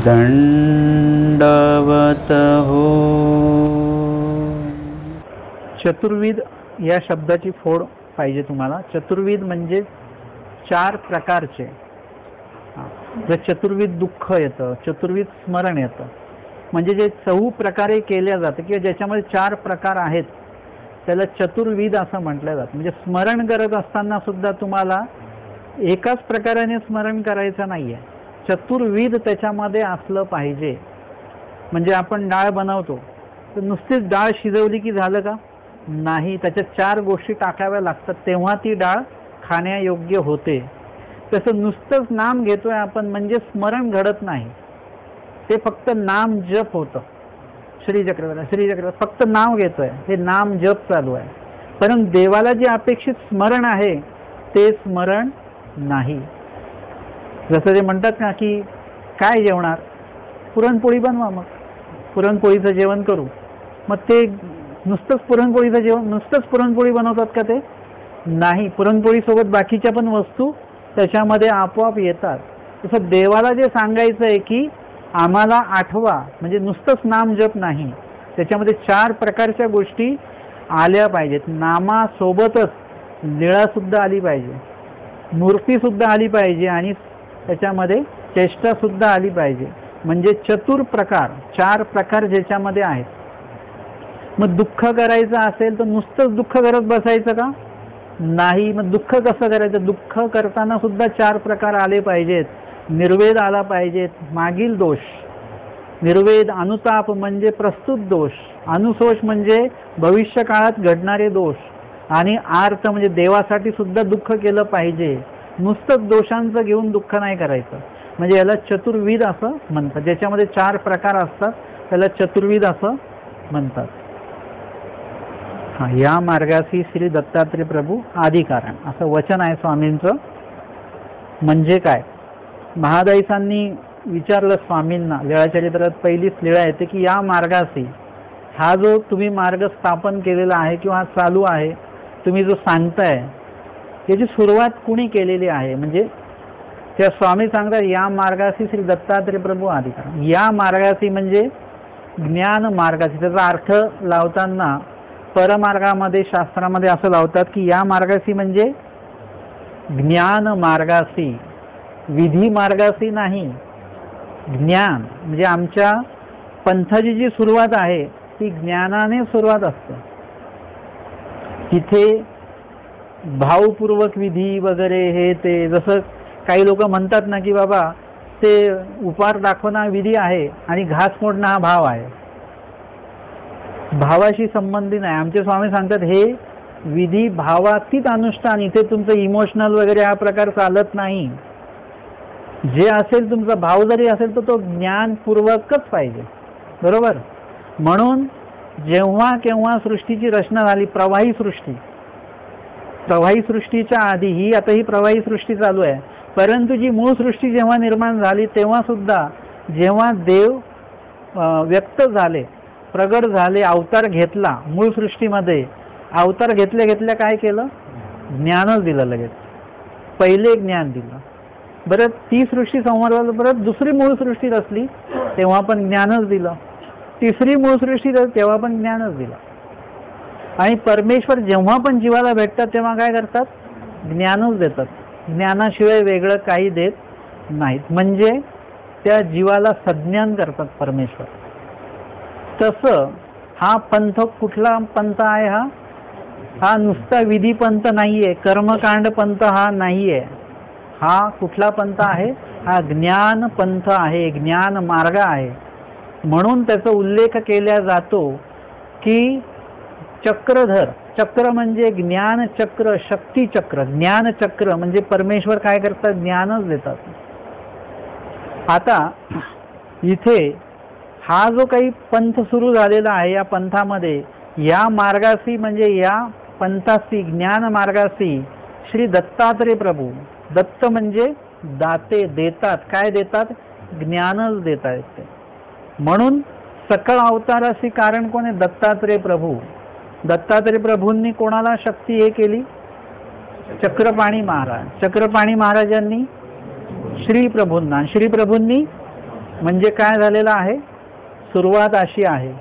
दंडवत हो। चतुर्विध या शब्दाची फोड पाहिजे तुम्हाला। चतुर्विध म्हणजे चार प्रकारचे। जर चतुर्विध दुःख येतं, चतुर्विध स्मरण येतं, म्हणजे जे 4 प्रकारे केल्या जातं किंवा ज्याच्यामध्ये 4 प्रकार आहेत त्याला चतुर्विध असं म्हटलं जातं। म्हणजे स्मरण करत असताना सुद्धा तुम्हाला एकाच प्रकाराने स्मरण करायचं नाहीये, चतुर्विध त्याच्यामध्ये असलं पाहिजे। म्हणजे आपण डाळ बनवतो तर नुसतीच डाळ शिजवली की झालं का? नाही, त्याच्यात 4 गोष्टी टाकाव्या लागतात तेव्हा ती डाळ खाण्यायोग्य होते। तसं नुसतंच नाम घेतोय आपण म्हणजे स्मरण घडत नाही, ते फक्त नाम जप होतं। श्री चक्रवर्ती फक्त नाव घेतोय, हे नाम जप चालू आहे, परंतु देवाला जे अपेक्षित स्मरण आहे ते स्मरण नाही। जसं ते म्हणतात ना की काय जेवणार, पुरणपोळी बनवा, मग पुरणपोळीचं जेवण करू। मग ते नुसतंच पुरणपोळीचं जेवण, नुसतंच पुरणपोळी बनवतात का? ते नाही, पुरणपोळी सोबत बाकीच्या पण वस्तू त्याच्यामध्ये आपोआप येतात। तसं देवाला जे सांगायचं आहे की आम्हाला आठवा, म्हणजे नुसतंच नाम जप नाही, त्याच्यामध्ये 4 प्रकारच्या गोष्टी आल्या पाहिजेत। नामासोबतच लीळा सुद्धा आली पाहिजे, मूर्ती सुद्धा आली पाहिजे आणि त्याच्यामध्ये चेष्टा सुद्धा आली पाहिजे। म्हणजे चतुर प्रकार, 4 प्रकार ज्याच्यामध्ये आहेत। मग दुःख करायचं असेल तर नुसतंच दुःख करत बसायचं का? नाही, मग दुःख कसं करायचं? दुःख करताना सुद्धा 4 प्रकार आले पाहिजेत। निर्वेद आला पाहिजेत, मागील दोष, निर्वेद, अनुताप म्हणजे प्रस्तुत दोष, अनुशोष म्हणजे भविष्य काळात घडणारे दोष, आणि आर्त म्हणजे देवासाठी सुद्धा दुःख केलं पाहिजे। नुसतंच दोषांचं घेऊन दुःख नाही करायचं, म्हणजे याला चतुर्विध असं म्हणतात। ज्याच्यामध्ये 4 प्रकार असतात त्याला चतुर्विध असं म्हणतात। या मार्गाशी श्री दत्तात्रय प्रभू आदिकारण असं वचन आहे स्वामींचं। म्हणजे काय? महादाईसांनी विचारलं स्वामींना, लीळाचरित्रात पहिलीच लीळा येते की या मार्गाशी, हा जो तुम्ही मार्ग स्थापन केलेला आहे किंवा हा चालू आहे, तुम्ही जो सांगताय याची सुरुवात कुणी केलेली आहे? म्हणजे त्या स्वामी सांगतात या मार्गाशी श्री दत्तात्रय प्रभू आदिकारण। या मार्गाशी म्हणजे ज्ञान मार्गाशी। त्याचा अर्थ लावताना परमार्गामध्ये शास्त्रामध्ये असं लावतात की या मार्गाशी म्हणजे ज्ञान मार्गाशी, विधी मार्गाशी नाही। ज्ञान म्हणजे आमच्या पंथाची जी सुरुवात आहे ती ज्ञानाने सुरुवात असते। तिथे भावपूर्वक विधी वगैरे हे ते, जसं काही लोक म्हणतात ना की बाबा ते उपार दाखवणं विधी आहे आणि घास मोडणं हा भाव आहे, भावाशी संबंधित नाही। आमचे स्वामी सांगतात हे विधी भावातीत अनुष्ठान, इथे तुमचं इमोशनल वगैरे हा प्रकार चालत नाही। जे असेल तुमचा भाव जरी असेल तर तो ज्ञानपूर्वकच पाहिजे, बरोबर? म्हणून जेव्हा केव्हा सृष्टीची रचना झाली, प्रवाही सृष्टी, प्रवाही सृष्टीच्या आधी ही, आता ही प्रवाही सृष्टी चालू आहे, परंतु जी मूळ सृष्टी जेव्हा निर्माण झाली तेव्हा सुद्धा जेव्हा देव व्यक्त झाले, प्रगट झाले, अवतार घेतला, मूळ सृष्टीमध्ये अवतार घेतल्या घेतल्या काय केलं? ज्ञानच दिलं लगेच, पहिले ज्ञान दिलं। बरं, ती सृष्टी संहार झाली, परत दुसरी मूळ सृष्टी रचली तेव्हा पण ज्ञानच दिलं, तिसरी मूळ सृष्टी तेव्हा पण ज्ञानच दिलं। आणि परमेश्वर जेव्हा पण जीवाला भेटतात तेव्हा काय करतात? ज्ञानच देतात, ज्ञानाशिवाय वेगळं काही देत नाहीत। म्हणजे त्या जीवाला सज्ञान करतात परमेश्वर। तसं हा पंथ कुठला पंथ आहे? हा नुसता विधी पंथ नाहीये, कर्मकांड पंथ हा नाहीये। हा कुठला पंथ आहे? हा ज्ञान पंथ आहे, ज्ञान मार्ग आहे। म्हणून त्याचा उल्लेख केला जातो की चक्रधर, चक्र म्हणजे ज्ञान चक्र, शक्ती चक्र, ज्ञान चक्र म्हणजे परमेश्वर काय करतात? ज्ञानच देतात। आता इथे हा जो काही पंथ सुरू झालेला आहे, या पंथामध्ये या मार्गाशी म्हणजे या पंथाशी, ज्ञान मार्गाशी श्री दत्तात्रय प्रभू, दत्त म्हणजे दाते, देतात। काय देतात? ज्ञानच देतात ते। म्हणून सकळ अवताराशी कारण कोण आहे? दत्तात्रय प्रभू। दत्तात्रय प्रभूंनी कोणाला शक्ती हे केली? चक्रपाणी महाराज। चक्रपाणी महाराजांनी श्री प्रभूंना, श्री प्रभूंनी म्हणजे काय झालेलं आहे, सुरुवात अशी आहे.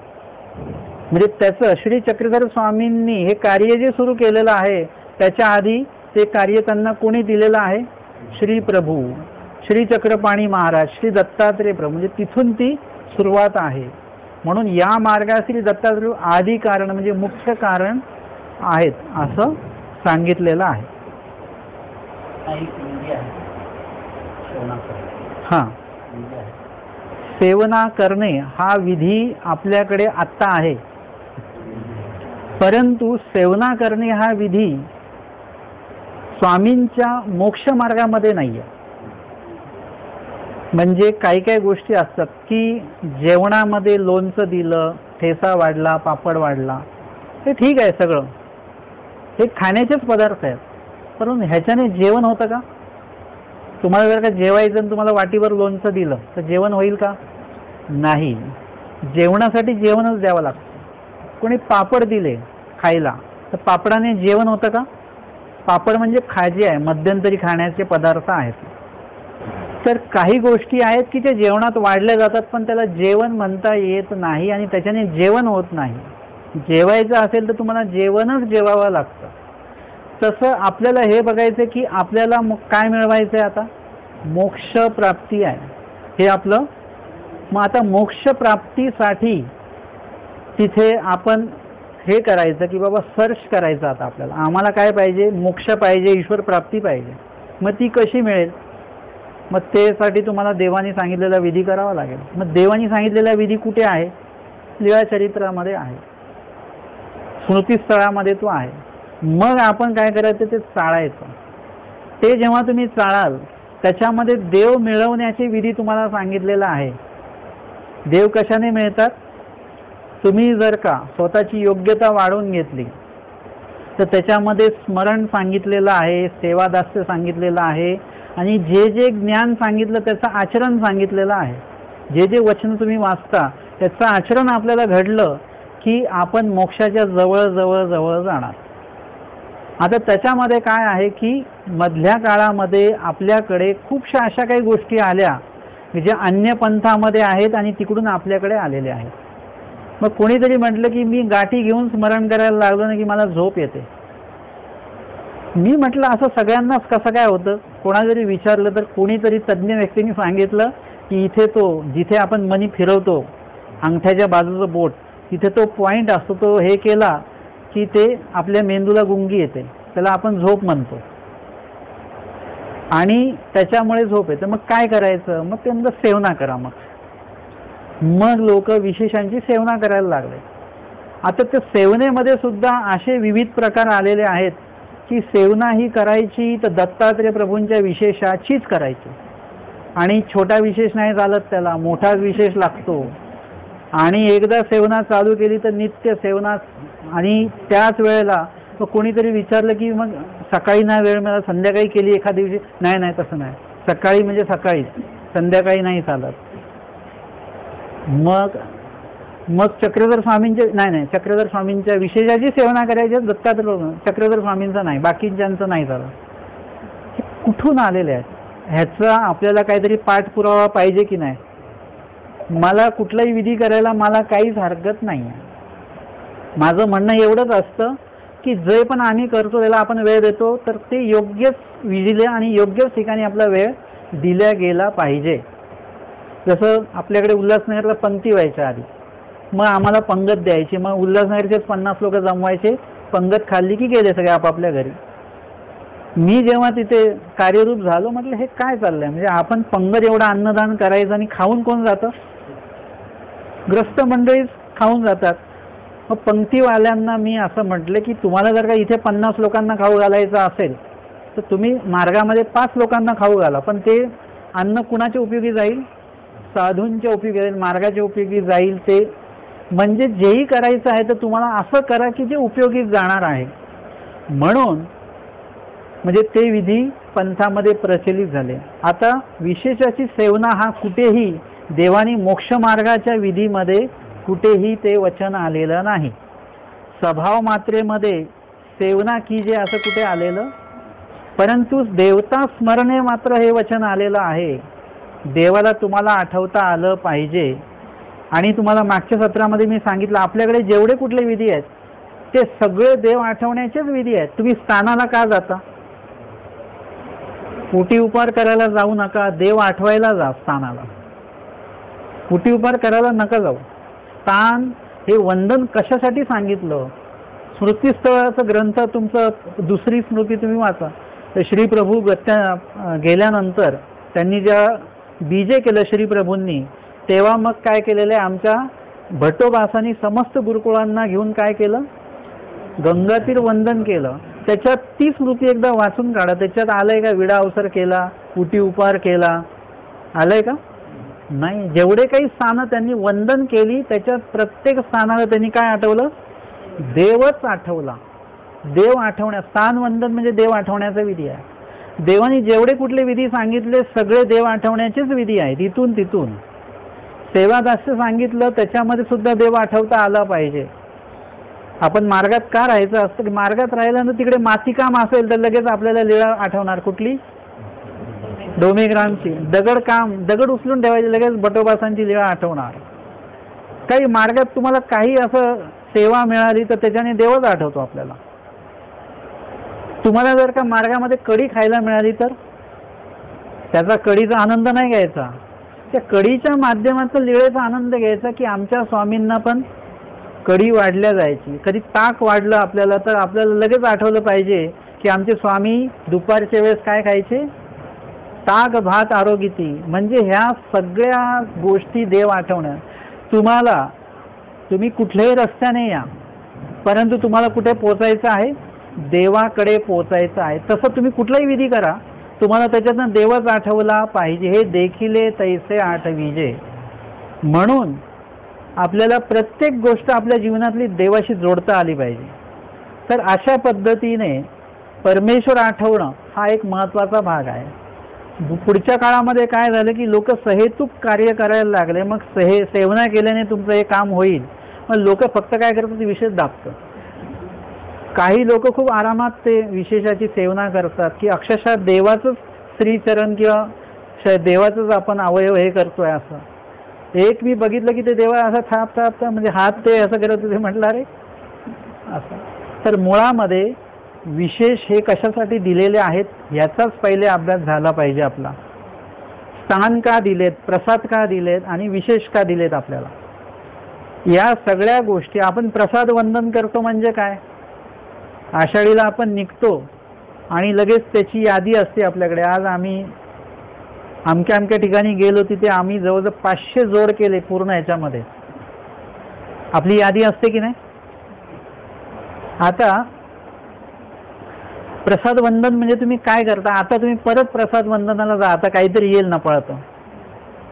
म्हणजे त्याचं श्री चक्रधर स्वामींनी हे कार्य जे सुरू केलेलं आहे त्याच्या आधी ते कार्य त्यांना कोणी दिलेलं आहे, श्री प्रभू, श्री चक्रपाणी महाराज, श्री दत्तात्रेय प्रभू. म्हणजे तिथून ती सुरुवात आहे. म्हणून या मार्गात श्री दत्तात्रेय आदी कारण म्हणजे मुख्य कारण आहेत असं सांगितलेलं आहे. हां, सेवना करणे हा विधी आपल्याकडे आत्ता आहे, परंतु सेवना करणे हा विधी स्वामींच्या मोक्ष मार्गामध्ये नाही आहे. म्हणजे काही काही गोष्टी असतात की जेवणामध्ये लोणचं दिलं, ठेचा वाढला, पापड वाढला, हे ठीक आहे सगळं, हे खाण्याचेच पदार्थ आहेत, परंतु ह्याच्याने जेवण होतं का? तुम्हाला जर का जेवायचं आणि तुम्हाला वाटीभर लोणचं दिलं तर जेवण होईल का? नाही. जेवणासाठी जेवणच द्यावं लागतं. कोणी पापड दिले खायला तर पापडाने जेवण होतं का? पापड म्हणजे खाजी आहे, मध्यंतरी खाण्याचे पदार्थ आहेत. तर काही गोष्टी आहेत की त्या जेवणात वाढल्या जातात पण त्याला जेवण म्हणता येत नाही आणि त्याच्याने जेवण होत नाही. जेवायचं असेल तर तुम्हाला जेवणच जेवावं लागतं. तसं आपल्याला हे बघायचं की आपल्याला काय मिळवायचं आहे, आता मोक्ष प्राप्ती आहे हे आपलं. मग आता मोक्ष प्राप्तीसाठी तिथे आपण हे करायचं की बाबा सर्च करायचं. आता आपल्याला आम्हाला काय पाहिजे, मोक्ष पाहिजे, ईश्वर प्राप्ती पाहिजे. मग ती कशी मिळेल? मग त्यासाठी तुम्हाला देवानी सांगितलेला विधी करावा लागेल. मग देवानी सांगितलेला विधी कुठे आहे? लीळाचरित्रामध्ये आहे, स्मृतीस्थळामध्ये तो आहे. मग आपण काय करायचं, ते चाळायचं. ते जेव्हा तुम्ही चाळाल त्याच्यामध्ये देव मिळवण्याचे विधी तुम्हाला सांगितलेला आहे. देव कशाने मिळतात? तुम्ही जर का स्वतःची योग्यता वाढवून घेतली तर त्याच्यामध्ये स्मरण सांगितलेलं आहे, सेवादास्य सांगितलेलं आहे आणि जे जे ज्ञान सांगितलं त्याचं आचरण सांगितलेलं आहे. जे जे वचन तुम्ही वाचता त्याचं आचरण आपल्याला घडलं की आपण मोक्षाच्या जवळ जवळ जवळ जाणार. आता त्याच्यामध्ये काय आहे की मधल्या काळामध्ये आपल्याकडे खूपशा अशा काही गोष्टी आल्या ज्या अन्य पंथामध्ये आहेत आणि तिकडून आपल्याकडे आलेल्या आहेत. मग कोणीतरी म्हटलं की मी गाठी घेऊन स्मरण करायला लागलो ना की मला झोप येते. मी म्हटलं असं सगळ्यांनाच कसं काय होतं? कोणाला जरी विचारलं तर कोणीतरी तज्ज्ञ व्यक्तीने सांगितलं की इथे तो जिथे आपण मनी फिरवतो अंगठ्याच्या बाजूचं बोट तिथे तो पॉईंट असतो, तो हे केला की ते आपल्या मेंदूला गुंगी येते, त्याला आपण झोप म्हणतो आणि त्याच्यामुळे झोप येते. मग काय करायचं? मग ते म्हणलं सेवना करा. मग लोक विशेषांची सेवना करायला लागले. आता त्या सेवनेमध्ये सुद्धा असे विविध प्रकार आलेले आहेत की सेवना ही करायची तर दत्तात्रेय प्रभूंच्या विशेषाचीच करायची आणि छोटा विशेष नाही चालत, त्याला मोठा विशेष लागतो. आणि एकदा सेवना चालू केली तर नित्य सेवना. आणि त्याच वेळेला कोणीतरी विचारलं की मग सकाळी नाही वेळ मिळाला, संध्याकाळी केली एखाद्या दिवशी? नाही, तसं नाही. सकाळी म्हणजे सकाळीच, संध्याकाळी नाही चालत. मग चक्रधर स्वामींचे नाही, चक्रधर स्वामींच्या विशेषाची सेवना करायची, दत्तात्रेय चक्रधर स्वामींचा नाही, बाकीच्यांचं नाही झालं. हे कुठून आलेले आहेत? ह्याचा आपल्याला काहीतरी पाठपुरावा पाहिजे की नाही? मला कुठलाही विधी करायला मला काहीच हरकत नाही आहे. माझं म्हणणं एवढंच असतं की जे पण आम्ही करतो त्याला आपण वेळ देतो तर ते योग्यच विधीला आणि योग्यच ठिकाणी आपला वेळ दिला गेला पाहिजे. जसं आपल्याकडे उल्हासनगरला पंक्ती व्हायच्या आधी, मग आम्हाला पंगत द्यायची, मग उल्हासनगरचेच 50 लोक जमवायचे, पंगत खाल्ली की गेले सगळे आपापल्या घरी. मी जेव्हा तिथे कार्यरूप झालो म्हटलं हे काय चाललंय? म्हणजे आपण पंगत एवढं अन्नदान करायचं आणि खाऊन कोण जातं? ग्रस्त मंडळीच खाऊन जातात. मग पंक्तीवाल्यांना मी असं म्हटलं की तुम्हाला जर का इथे 50 लोकांना खाऊ घालायचं असेल तर तुम्ही मार्गामध्ये 5 लोकांना खाऊ घाला, पण ते अन्न कुणाच्या उपयोगी जाईल? साधूंच्या उपयोगी जाईल, मार्गाच्या उपयोगी जाईल. ते म्हणजे जेही करायचं आहे तर तुम्हाला असं करा की जे उपयोगी जाणार आहे. म्हणून म्हणजे ते विधी पंथामध्ये प्रचलित झाले. आता विशेषाची सेवना हा कुठेही देवानी मोक्ष मार्गाच्या विधीमध्ये कुठेही ते वचन आलेलं नाही. स्वभाव मात्रेमध्ये सेवना कीजे असं कुठे आलेलं, परंतु देवता स्मरणे मात्र हे वचन आलेलं आहे. देवाला तुम्हाला आठवता आलं पाहिजे. आणि तुम्हाला मागच्या सत्रामध्ये मी सांगितलं आपल्याकडे जेवढे कुठले विधी आहेत ते सगळे देव आठवण्याचेच विधी आहेत. तुम्ही स्थानाला का जाता? पोटी उपार करायला जाऊ नका, देव आठवायला जा स्थानाला. पोटी उपार करायला नका जाऊ. स्थान हे वंदन कशासाठी सांगितलं? स्मृतीस्थळाचा ग्रंथ तुमचं दुसरी स्मृती तुम्ही वाचा. तर श्रीप्रभू गेल्यानंतर त्यांनी ज्या बीजे केलं श्रीप्रभूंनी, तेव्हा मग काय केलेलं आहे, आमच्या भट्टोबासांनी समस्त गुरुकुळांना घेऊन काय केलं, गंगातीर वंदन केलं. त्याच्यात ती स्मृती एकदा वाचून काढा. त्याच्यात आलंय का विडा अवसर केला, उटी उपार केला, आलंय का? नाही. जेवढे काही स्थानं त्यांनी वंदन केली त्याच्यात प्रत्येक स्थानाला त्यांनी काय आठवलं, देवच आठवला. देव आठवण्या, स्थान वंदन म्हणजे देव आठवण्याचा विधी आहे. देवानी जेवढे कुठले विधी सांगितले सगळे देव आठवण्याचेच विधी आहेत. तिथून सेवादास्य सांगितलं त्याच्यामध्ये सुद्धा देव आठवता आला पाहिजे. आपण मार्गात का राहायचं असतं की मार्गात राहिल्यानंतर तिकडे मातीकाम असेल तर लगेच आपल्याला लीळा आठवणार. कुठली? डोमेग्रामची. दगड उचलून ठेवायचे, लगेच बटोबासांची लीळा आठवणार. काही मार्गात तुम्हाला काही असं सेवा मिळाली तर त्याच्याने देवच आठवतो आपल्याला. तुम्हाला जर का मार्गामध्ये कढी खायला मिळाली तर त्याचा कढीचा आनंद नाही घ्यायचा, त्या कढीच्या माध्यमातून लीळेचा आनंद घ्यायचा की आमच्या स्वामींना पण कढी वाढल्या जायची. कधी ताक वाढलं आपल्याला तर आपल्याला लगेच आठवलं पाहिजे की आमचे स्वामी दुपारच्या वेळेस काय खायचे, ताक भात आरोगिती. म्हणजे ह्या सगळ्या गोष्टी देव आठवणं. तुम्ही कुठल्याही रस्त्याने या, परंतु तुम्हाला कुठे पोचायचं आहे, देवाकडे पोचायचं आहे. तसं तुम्ही कुठलाही विधी करा, तुम्हाला त्याच्यातनं देवच आठवला पाहिजे. हे देखिले तैसे आठविजे. म्हणून आपल्याला प्रत्येक गोष्ट आपल्या जीवनातली देवाशी जोडता आली पाहिजे. तर अशा पद्धतीने परमेश्वर आठवणं हा एक महत्त्वाचा भाग आहे. पुढच्या काळामध्ये काय झालं की लोक सहेतुक कार्य करायला लागले. मग सेवना केल्याने तुमचं हे काम होईल. मग लोक फक्त काय करतात, विशेष दाबतात. काही लोक खूप आरामात ते विशेषाची सेवना करतात की अक्षरशः देवाचंच श्रीचरण किंवा देवाचंच आपण अवयव हे करतोय असं. एक मी बघितलं की ते देवा असं थाप म्हणजे हात ते असं करत होते, म्हटलं अरे असं. तर मुळामध्ये विशेष हे कशासाठी दिलेले आहेत याचाच पहिले अभ्यास झाला पाहिजे आपला. स्थान का दिलेत, प्रसाद का दिलेत आणि विशेष का दिलेत आपल्याला, या सगळ्या गोष्टी. आपण प्रसाद वंदन करतो म्हणजे काय, आषाढीला आपण निघतो आणि लगेच त्याची यादी असते आपल्याकडे. आज आम्ही अमक्या ठिकाणी गेलो, तिथे आम्ही जवळजवळ 500 जोड केले पूर्ण याच्यामध्ये. आपली यादी असते की नाही. आता प्रसाद वंदन म्हणजे तुम्ही काय करता, आता तुम्ही परत प्रसाद वंदनाला जा, आता काहीतरी येईल ना पळतं.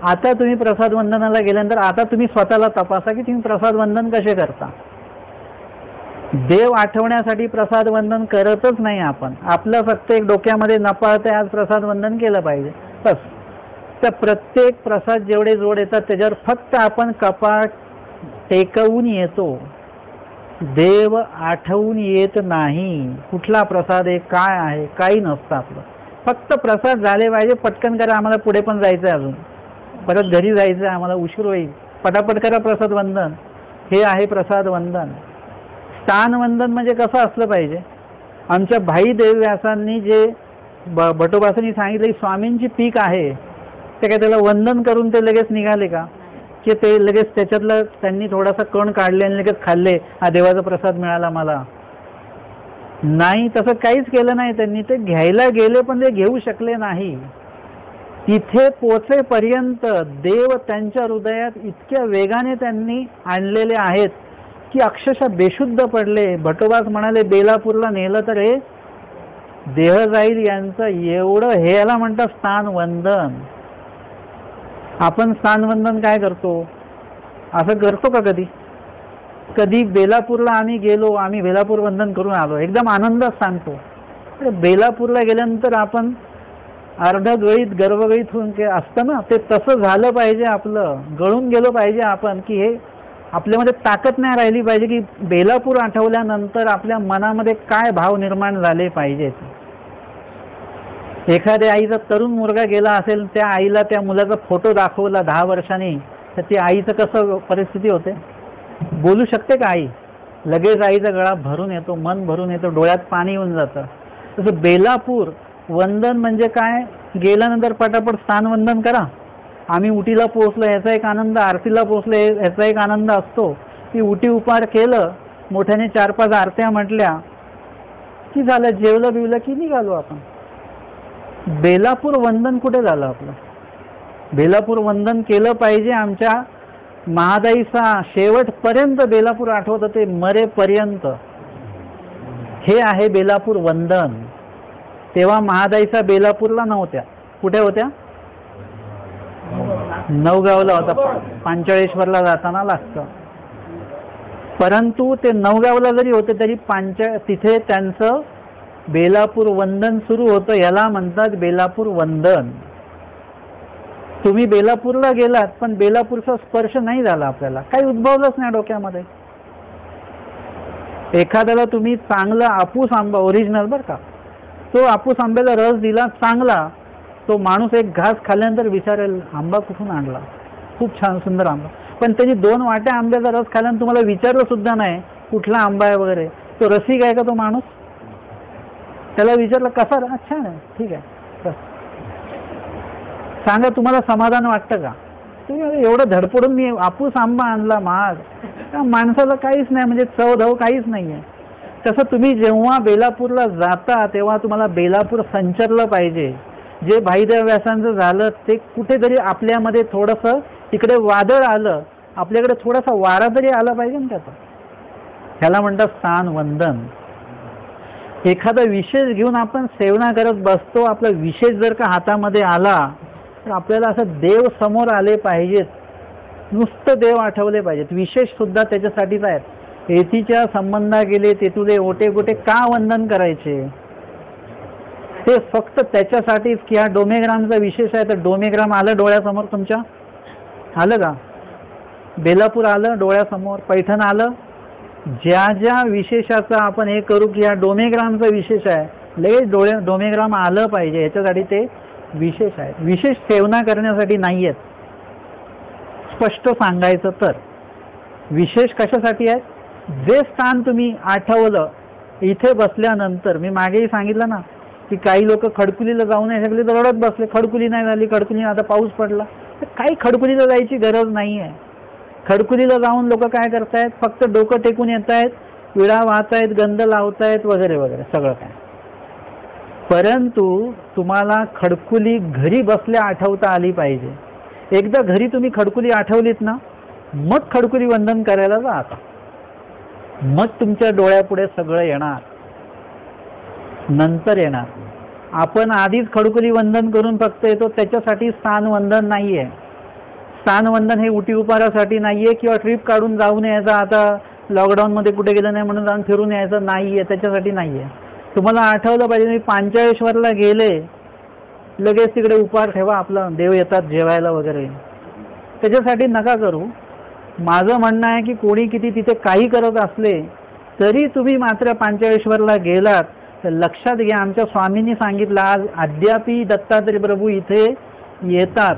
आता तुम्ही प्रसाद वंदनाला गेल्यानंतर आता तुम्ही स्वतःला तपासा की तुम्ही प्रसाद वंदन कसे करता. देव आठवण्यासाठी प्रसाद वंदन करतच नाही आपण. आपलं फक्त एक डोक्यामध्ये नपाळते आज प्रसाद वंदन केलं पाहिजे बस. तर प्रत्येक प्रसाद जेवढे जोड येतात त्याच्यावर फक्त आपण कपाट टेकवून येतो, देव आठवून येत नाही. कुठला प्रसाद आहे, काय आहे, काही नसतं आपलं. फक्त प्रसाद झाले पाहिजे. पटकन करा, आम्हाला पुढे पण जायचं आहे, अजून परत घरी जायचं आहे, आम्हाला उशीर होईल, पटापट करा प्रसाद वंदन. हे आहे प्रसाद वंदन. स्थान वंदन म्हणजे कसं असलं पाहिजे. आमच्या भाई देवव्यासांनी जे भटोबासांनी सांगितलं की स्वामींची पीक आहे, ते काय त्याला वंदन करून ते लगेच निघाले का, की ते लगेच त्याच्यातलं त्यांनी थोडासा कण काढले आणि लगेच खाल्ले, हा देवाचा प्रसाद मिळाला मला. नाही, तसं काहीच केलं नाही त्यांनी. ते घ्यायला गेले पण ते घेऊ शकले नाही. तिथे पोचेपर्यंत देव त्यांच्या हृदयात इतक्या वेगाने त्यांनी आणलेले आहेत की अक्षरशः बेशुद्ध पडले. भटोबास म्हणाले बेलापूरला नेलं तर हे देह जाईल यांचं. एवढं हे याला म्हणतात स्थान वंदन. आपण स्थान वंदन काय करतो, असं करतो का कधी? कधी बेलापूरला आम्ही गेलो, आम्ही बेलापूर वंदन करून आलो, एकदम आनंदात सांगतो. बेलापूरला गेल्यानंतर आपण अर्ध गळीत गर्भगळीत होऊन असतं ना, ते तसं झालं पाहिजे. आपलं गळून गेलो पाहिजे आपण की हे आपल्यामध्ये ताकद नाही राहिली पाहिजे की बेलापूर आठवल्यानंतर आपल्या मनामध्ये काय भाव निर्माण झाले पाहिजेत. एखाद्या आईचा तरुण मुलगा गेला असेल, त्या आईला त्या मुलाचा फोटो दाखवला 10 वर्षांनी, तर ती आईचं कसं परिस्थिती होते? बोलू शकते का आई? लगेच आईचा गळा भरून येतो, मन भरून येतो, डोळ्यात पाणी येऊन जातं. तसं बेलापूर वंदन म्हणजे काय? गेल्यानंतर पटापट स्थानवंदन करा. आम्ही उटीला पोहोचलो ह्याचा एक आनंद, आरतीला पोहोचलो ह्याचा एक आनंद असतो. की उटी उपार केलं, मोठ्याने 4-5 आरत्या म्हटल्या की झालं, जेवलं बिवलं की निघालो आपण. बेलापूर वंदन कुठे झालं आपलं? बेलापूर वंदन केलं पाहिजे. आमच्या महादाईचा शेवटपर्यंत बेलापूर आठवतं, ते मरेपर्यंत. हे आहे बेलापूर वंदन. तेव्हा महादाईचा बेलापूरला नव्हत्या. कुठे होत्या? नवगावला होता, पांचाळेश्वरला जाताना लागतं. परंतु ते नवगावला जरी होते तरी तिथे त्यांचं बेलापूर वंदन सुरू होतं. याला म्हणतात बेलापूर वंदन. तुम्ही बेलापूरला गेलात पण बेलापूरचा स्पर्श नाही झाला, आपल्याला काही उद्भवलंच नाही डोक्यामध्ये. एखाद्याला तुम्ही चांगला आपूस आंबा, ओरिजिनल बरं का, तो आपूस आंब्याचा रस दिला चांगला, तो माणूस एक घास खाल्ल्यानंतर विचारेल आंबा कुठून आणला, खूप छान सुंदर आंबा. पण त्याची 2 वाट्या आंब्याचा रस खाल्ल्यानंतर तुम्हाला विचारलं सुद्धा नाही कुठला आंबा आहे वगैरे, तो रसिक आहे का तो माणूस? त्याला विचारलं कसा, छान आहे, ठीक आहे, बस. सांगा तुम्हाला समाधान वाटतं का? तुम्ही एवढं धडपडून मी आपूस आंबा आणला महाग, त्या माणसाला काहीच नाही, म्हणजे चवधव काहीच नाही आहे. तसं तुम्ही जेव्हा बेलापूरला जाता तेव्हा तुम्हाला बेलापूर संचरलं पाहिजे. जे भाईदेव व्यासांचं झालं ते कुठेतरी आपल्यामध्ये थोडंसं तिकडे वादळ आलं, आपल्याकडे थोडासा वारा तरी आला पाहिजे ना त्याचा. ह्याला म्हणतात स्थान वंदन. एखादा विशेष घेऊन आपण सेवना करत बसतो, आपला विशेष जर का हातामध्ये आला तर आपल्याला असं देव समोर आले पाहिजेत, नुसतं देव आठवले पाहिजेत. विशेष सुद्धा त्याच्यासाठीच आहेत. एथीच्या संबंधा गेले तेथुले ओटे गोटे का वंदन करायचे? ते फक्त त्याच्यासाठीच की हा डोमेग्रामचा विशेष आहे. तर डोमेग्राम आलं डोळ्यासमोर तुमच्या, आलं का? बेलापूर आलं डोळ्यासमोर, पैठण आलं. ज्या ज्या विशेषाचा आपण हे करू की हा डोमेग्रामचा विशेष आहे, लगेच डोमेग्राम आलं पाहिजे, याच्यासाठी ते विशेष आहे. विशेष सेवना करण्यासाठी नाही आहेत. स्पष्ट सांगायचं तर विशेष कशासाठी आहे? जे स्थान तुम्ही आठवलं इथे बसल्यानंतर, मी मागेही सांगितलं ना की काही लोक खडकुलीला जाऊ नाही शकले तर रडत बसले, खडकुली नाही झाली, खडकुली आता पाऊस पडला. तर काही खडकुलीला जायची गरज नाही आहे. खडकुलीला जाऊन लोक काय करतायत? फक्त डोकं टेकून येत आहेत, विडा वाहतायत, गंध लावतायत वगैरे वगैरे सगळं काय. परंतु तुम्हाला खडकुली घरी बसल्या आठवता आली पाहिजे. एकदा घरी तुम्ही खडकुली आठवलीत ना, मग खडकुली वंदन करायला जा आता. मग तुमच्या डोळ्यापुढे सगळं येणार, नंतर येणार. आपण आधीच खडकुली वंदन करून फक्त येतो, त्याच्यासाठी स्थान वंदन नाहीये. स्थान वंदन हे उटी उपारासाठी नाहीये किंवा ट्रिप काढून जाऊन यायचं, आता लॉकडाऊनमध्ये कुठे गेलं नाही म्हणून जाऊन फिरून यायचं नाहीये, त्याच्यासाठी नाहीये. तुम्हाला आठवलं पाहिजे, मी पांचाळेश्वरला गेले, लगेच तिकडे उपार ठेवा, आपला देव येतात जेवायला वगैरे, त्याच्यासाठी नका करू. माझं म्हणणं आहे की कोणी किती तिथे काही करत असले तरी तुम्ही मात्र पांचाळेश्वरला गेलात तर लक्षात घ्या, आमच्या स्वामींनी सांगितलं आज अद्यापि दत्तात्रय प्रभू इथे येतात.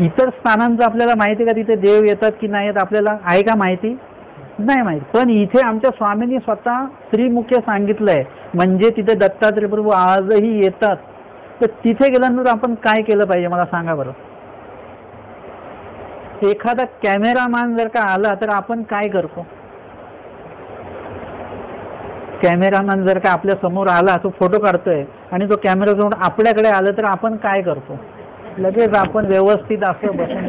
इतर स्थानांचं आपल्याला माहिती का तिथे देव येतात की नाही येत? आपल्याला आहे का माहिती? नाही माहिती. पण इथे आमच्या स्वामींनी स्वतः श्रीमुख्य सांगितलंय, म्हणजे तिथे दत्तात्रय प्रभू आजही येतात. तर तिथे गेल्यानंतर आपण काय केलं पाहिजे मला सांगा बरं. एखादा कॅमेरामॅन जर का आला तर आपण काय करतो? कॅमेरामॅन जर का आपल्या समोर आला, तो फोटो काढतोय आणि तो कॅमेरा समोर आपल्याकडे आला तर आपण काय करतो? लगेच आपण व्यवस्थित असं बसून,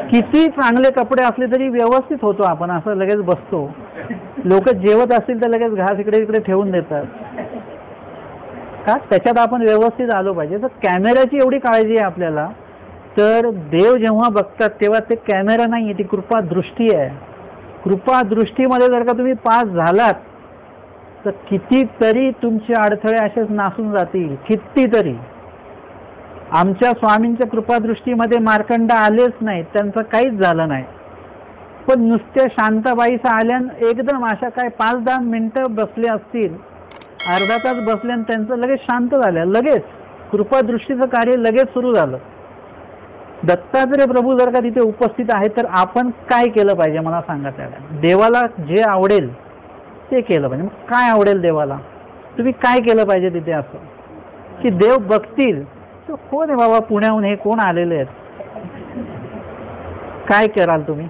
किती चांगले कपडे असले तरी व्यवस्थित होतो आपण, असं लगेच बसतो. लोक जेवत असतील तर लगेच घास इकडे इकडे ठेवून देतात का? त्याच्यात आपण व्यवस्थित आलो पाहिजे. तर कॅमेऱ्याची एवढी काळजी आहे आपल्याला. तर देव जेव्हा बघतात तेव्हा ते कॅमेरा नाही, ती कृपा दृष्टी आहे. कृपा दृष्टीमध्ये जर का तुम्ही पास झालात तर कितीतरी तुमचे अडथळे असेच नासून जातील, कितीतरी. आमच्या स्वामींच्या कृपादृष्टीमध्ये मार्कंड आलेच नाहीत, त्यांचं काहीच झालं नाही. पण नुसत्या शांताबाईचा आल्यान एकदम अशा काय 5-10 मिनिटं बसले असतील अर्धा तास बसले आणि त्यांचं लगेच शांत झालं, लगेच कृपादृष्टीचं कार्य लगेच सुरू झालं. दत्तात्रय प्रभू जर का तिथे उपस्थित आहेत तर आपण काय केलं पाहिजे मला सांगा. त्याला देवाला जे आवडेल ते केलं पाहिजे. काय आवडेल देवाला, तुम्ही काय केलं पाहिजे तिथे असं की देव बघतील कोण आहे बाबा पुण्याहून हे कोण आलेले आहेत, काय कराल तुम्ही.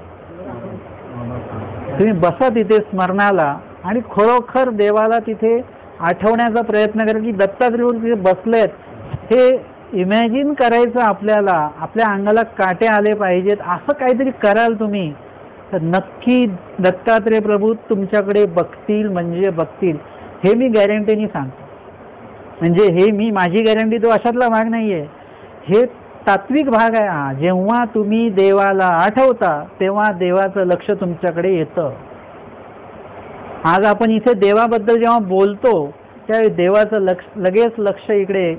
तुम्ही बसा तिथे स्मरणाला आणि खरोखर देवाला तिथे आठवण्याचा प्रयत्न करा की दत्तात्रय तिथे बसलेत. हे इमॅजिन करायचं आपल्याला, आपल्या अंगाला काटे आले पाहिजेत, असं काहीतरी कराल तुम्ही तर नक्की दत्तात्रय प्रभू तुमच्याकडे बघतील म्हणजे बघतील. हे मी गॅरंटीने सांगतो. म्हणजे हे मी माझी गॅरंटी तो अशातला भाग नाहीये, हे तात्विक भाग आहे हा. जेव्हा तुम्ही देवाला आठवता तेव्हा देवाचं लक्ष तुमच्याकडे येतं. आज आपण इथे देवाबद्दल जेव्हा बोलतो त्यावेळी देवाचं लगेच लक्ष इकडे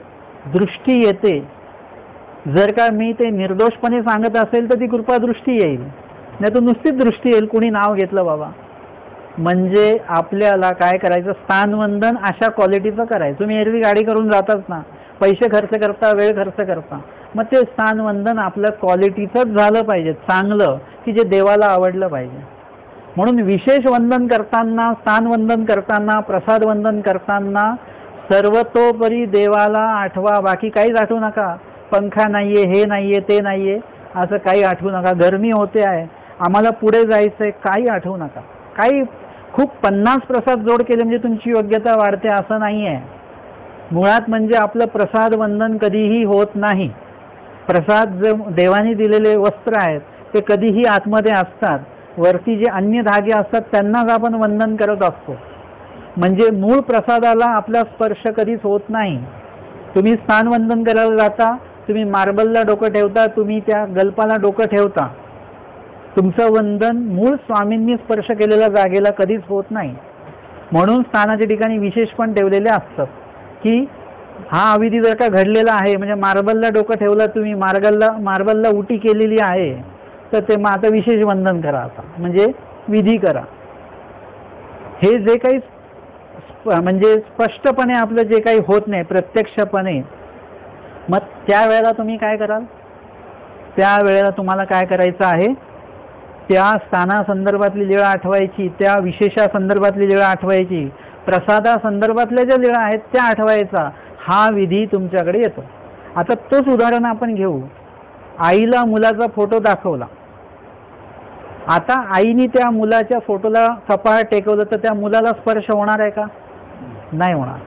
दृष्टी येते. जर का मी ते निर्दोषपणे सांगत असेल तर ती कृपादृष्टी येईल, नाही तर नुसतीच दृष्टी येईल, कुणी नाव घेतलं बाबा. म्हणजे आपल्याला काय करायचं, स्थानवंदन अशा क्वालिटीचं करायचं. तुम्ही एरवी गाडी करून जाताच ना, पैसे खर्च करता, वेळ खर्च करता, मग ते स्थानवंदन आपल्या क्वालिटीचंच झालं पाहिजे, चांगलं की जे देवाला आवडलं पाहिजे. म्हणून विशेष वंदन करताना, स्थानवंदन करताना, प्रसाद वंदन करताना सर्वतोपरी देवाला आठवा. बाकी काहीच आठवू नका. पंखा नाहीये, हे नाहीये, ते नाहीये, असं काही आठवू नका. गरमी होते आहे, आम्हाला पुढे जायचंय, काही आठवू नका. काही खूप 50 प्रसाद जोड केले म्हणजे तुमची योग्यता वाढते असं नाही आहे. मुळात म्हणजे आपलं प्रसाद वंदन कधीही होत नाही. प्रसाद जे देवाने दिलेले वस्त्र आहेत ते कधीही आतमध्ये असतात, वरती जे अन्य धागे असतात त्यांनाच आपण वंदन करत असतो. म्हणजे मूळ प्रसादाला आपला स्पर्श कधीच होत नाही. तुम्ही स्थानवंदन करायला जाता, तुम्ही मार्बलला डोकं ठेवता, तुम्ही त्या गल्पाला डोकं ठेवता, तुमचं वंदन मूळ स्वामींनी स्पर्श केलेल्या जागेला कधीच होत नाही. म्हणून स्थानाच्या ठिकाणी विशेष पण ठेवलेले असतात की हा अविधी जर का घडलेला आहे, म्हणजे मार्बलला डोकं ठेवलं तुम्ही, मार्बलला उटी केलेली आहे तर ते मग आता विशेष वंदन करा, आता म्हणजे विधी करा. हे जे काही म्हणजे स्पष्टपणे आपलं जे काही होत नाही प्रत्यक्षपणे, मग त्यावेळेला तुम्ही काय कराल, त्यावेळेला तुम्हाला काय करायचं आहे, त्या स्थानासंदर्भातली लीळा आठवायची, त्या विशेषा संदर्भातली लीळा आठवायची, प्रसादा संदर्भातल्या ज्या लीळा आहेत त्या आठवायचा. हा विधी तुमच्याकडे येतो. आता तोच उदाहरण आपण घेऊ. आईला मुलाचा फोटो दाखवला, आता आईने त्या मुलाच्या फोटोला कपाळ टेकवलं तर त्या मुलाला स्पर्श होणार आहे का, नाही होणार.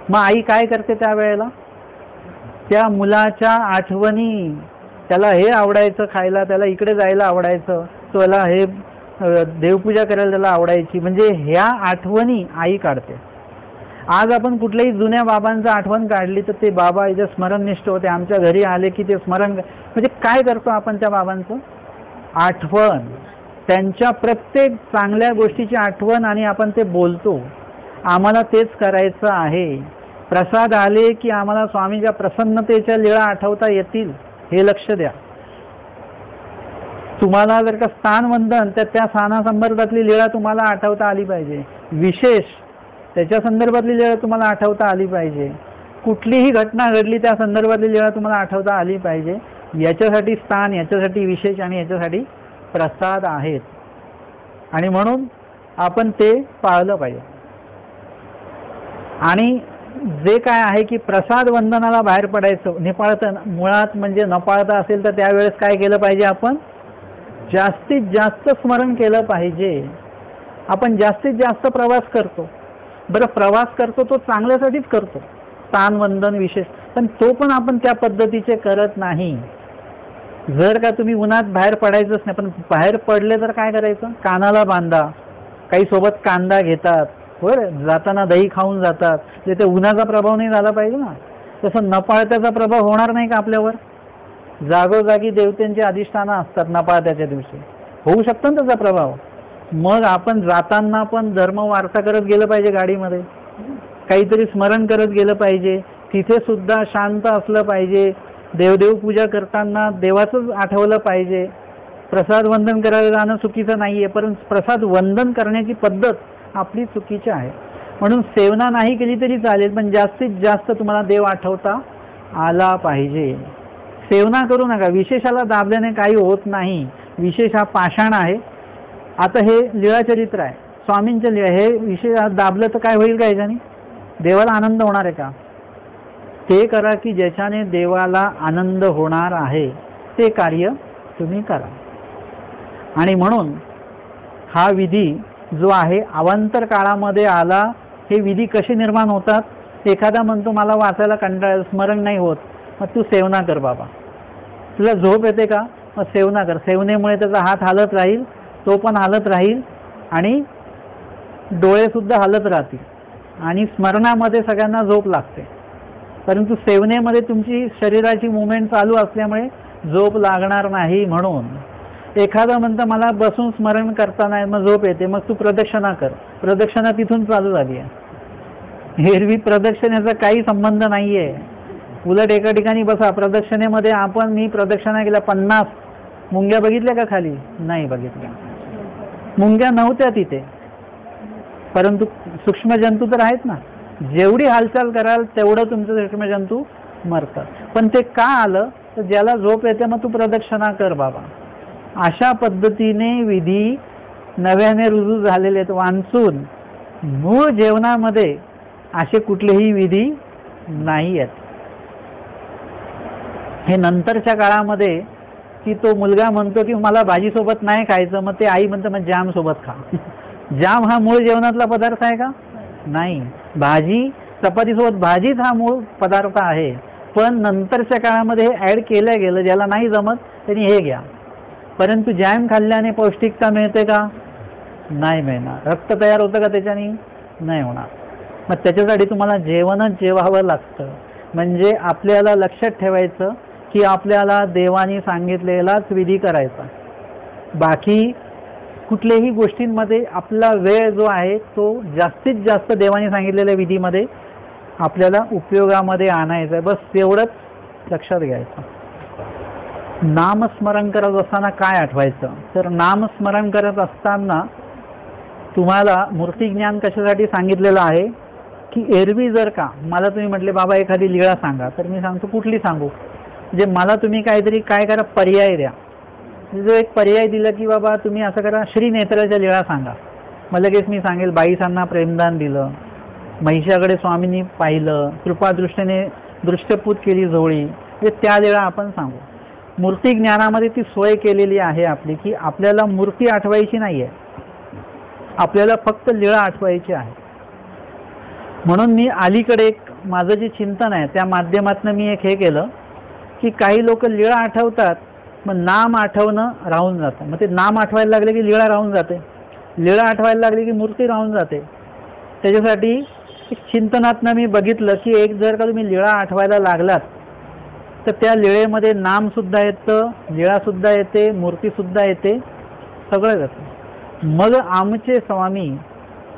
मग आई काय करते त्यावेळेला, त्या मुलाच्या आठवणी, त्याला हे आवडायचं खायला, त्याला इकडे जायला आवडायचं, त्याला हे देवपूजा करायला त्याला आवडायची, म्हणजे ह्या आठवणी आई काढते. आज आपण कुठल्याही जुन्या बाबांचं आठवण काढली तर ते बाबा इथे स्मरणनिष्ठ होते, आमच्या घरी आले की ते स्मरण, म्हणजे काय करतो आपण त्या बाबांचं आठवण, त्यांच्या प्रत्येक चांगल्या गोष्टीची आठवण, आणि आपण ते बोलतो. आम्हाला तेच करायचं आहे. प्रसाद आले की आम्हाला स्वामीच्या प्रसन्नतेच्या लीळा आठवता येतील, हे लक्ष द्या. तुम्हाला जर का स्थानवंदन तर त्या स्थानासंदर्भातली लीळा तुम्हाला आठवता आली पाहिजे, विशेष त्याच्या संदर्भातली लीळा तुम्हाला आठवता आली पाहिजे, कुठलीही घटना घडली त्या संदर्भातली लीळा तुम्हाला आठवता आली पाहिजे. याच्यासाठी स्थान, याच्यासाठी विशेष आणि याच्यासाठी प्रसाद आहेत, आणि म्हणून आपण ते पाळलं पाहिजे. आणि जे काय आहे की प्रसाद वंदनाला बाहेर पडायचं, निपाळता मुळात म्हणजे न पाळता असेल तर त्यावेळेस काय केलं पाहिजे, आपण जास्तीत जास्त स्मरण केलं पाहिजे. आपण जास्तीत जास्त प्रवास करतो, बरं प्रवास करतो तो चांगल्यासाठीच करतो, स्थानवंदन विशेष, पण तो पण आपण त्या पद्धतीचे करत नाही. जर का तुम्ही उन्हात बाहेर पडायचंच नाही, पण बाहेर पडले तर काय करायचं, कानाला बांधा, काही सोबत कांदा घेतात, बरं जाताना दही खाऊन जातात, ते उन्हाचा प्रभाव नाही झाला पाहिजे ना. तसं नपाळत्याचा प्रभाव होणार नाही का आपल्यावर, जागोजागी देवतेंची अधिष्ठानं असतात नपाळत्याच्या दिवशी, होऊ शकतो ना त्याचा प्रभाव. मग आपण जाताना पण धर्म वार्ता करत गेलं पाहिजे, गाडीमध्ये काहीतरी स्मरण करत गेलं पाहिजे, तिथे सुद्धा शांत असलं पाहिजे, देवदेव पूजा करताना देवाचंच आठवलं पाहिजे. प्रसाद वंदन करायला जाणं चुकीचं नाहीये, परंतु प्रसाद वंदन करण्याची पद्धत आपली चुकीची आहे. म्हणून सेवना नाही केली तरी चालेल, पण जास्तीत जास्त तुम्हाला देव आठवता आला पाहिजे. सेवना करू नका. विशेषाला दाबल्याने काही होत नाही. विशेष हा पाषाण आहे. आता हे लीळाचरित्र आहे, स्वामींचं लीळा. हे विशेष दाबलं तर काय होईल का? ह्याच्याने देवाला आनंद होणार आहे का? ते करा की ज्याच्याने देवाला आनंद होणार आहे ते कार्य तुम्ही करा. आणि म्हणून हा विधी जो आहे अवांतर काळामध्ये आला. हे विधी कसे निर्माण होतात? एखादा म्हणतो मला वाचायला कंटाळा, स्मरण नाही होत, मग तू सेवना कर बाबा. तुला झोप येते का? मग सेवना कर. सेवनेमुळे त्याचा हात हालत राहील, तो पण हालत राहील आणि डोळेसुद्धा हालत राहतील आणि स्मरणामध्ये सगळ्यांना झोप लागते. परंतु सेवनेमध्ये तुमची शरीराची मुवमेंट चालू असल्यामुळे झोप लागणार नाही. म्हणून एखादा म्हणतं मला बसून स्मरण करता नाही, मग झोप येते, मग तू प्रदक्षिणा कर. प्रदक्षिणा तिथून चालू झाली आहे. एरवी प्रदक्षिणेचा काही संबंध नाही आहे. उलट एका ठिकाणी बसा, प्रदक्षिणेमध्ये मी प्रदक्षिणा केल्या 50 मुंग्या बघितल्या का खाली? नाही बघितल्या. मुंग्या नव्हत्या तिथे, परंतु सूक्ष्म जंतू तर आहेत ना. जेवढी हालचाल कराल तेवढं तुमचं सूक्ष्म जंतू मरतात. पण ते का आलं? तर ज्याला झोप येते मग तू प्रदक्षिणा कर बाबा. अशा पद्धतीने विधी नव्याने रुजू झालेले आहेत. वांचून मूळ जेवणामध्ये असे कुठलेही विधी नाही आहेत. हे नंतरच्या काळामध्ये की तो मुलगा म्हणतो की मला भाजीसोबत नाही खायचं, मग ते आई म्हणतं मग जाम सोबत खा. जाम हा मूळ जेवणातला पदार्थ आहे का? नाही. भाजी, चपातीसोबत भाजीच हा मूळ पदार्थ आहे. पण नंतरच्या काळामध्ये हे ॲड केलं गेलं. ज्याला नाही जमत त्यांनी हे घ्या. परंतु जॅम खाल्ल्याने पौष्टिकता मिळते का? नाही मिळणार. रक्त तयार होतं का त्याच्याने? नाही होणार. मग त्याच्यासाठी तुम्हाला जेवणच जेवावं लागतं. म्हणजे आपल्याला लक्षात ठेवायचं की आपल्याला देवाने सांगितलेलाच विधी करायचा. बाकी कुठल्याही गोष्टींमध्ये आपला वेळ जो आहे तो जास्तीत जास्त देवाने सांगितलेल्या विधीमध्ये आपल्याला उपयोगामध्ये आणायचा आहे. बस तेवढंच लक्षात घ्यायचं. नामस्मरण करत असताना काय आठवायचं? तर नामस्मरण करत असताना तुम्हाला मूर्तिज्ञान कशासाठी सांगितलेलं आहे की एरवी जर का मला तुम्ही म्हटले बाबा एखादी लीळा सांगा, तर मी सांगतो कुठली सांगू? म्हणजे मला तुम्ही काहीतरी काय करा, पर्याय द्या. जो एक पर्याय दिला की बाबा तुम्ही असं करा, श्रीनेत्राच्या लीळा सांगा, मग लगेच मी सांगेल बाईसांना प्रेमदान दिलं, महिषाकडे स्वामींनी पाहिलं, कृपादृष्टीने दृष्टपूत केली झोळी, म्हणजे त्या लीळा आपण सांगू. मूर्ती ज्ञानामध्ये ती सोय केलेली आहे आपली की आपल्याला मूर्ती आठवायची नाही आहे, आपल्याला फक्त लीळा आठवायची आहे. म्हणून मी अलीकडे एक माझं जे चिंतन आहे त्या माध्यमातून मी एक हे केलं की काही लोक लीळा आठवतात, मग नाम आठवणं राहून जातं. मग ते नाम आठवायला लागले की लीळा राहून जाते, लीळा आठवायला लागली की मूर्ती राहून जाते. त्याच्यासाठी एक चिंतनातनं मी बघितलं की एक जर का तुम्ही लीळा आठवायला लागलात तर त्या लीळेमध्ये नामसुद्धा येतं, लीळासुद्धा येते, मूर्तीसुद्धा येते, सगळं येतं. मग आमचे स्वामी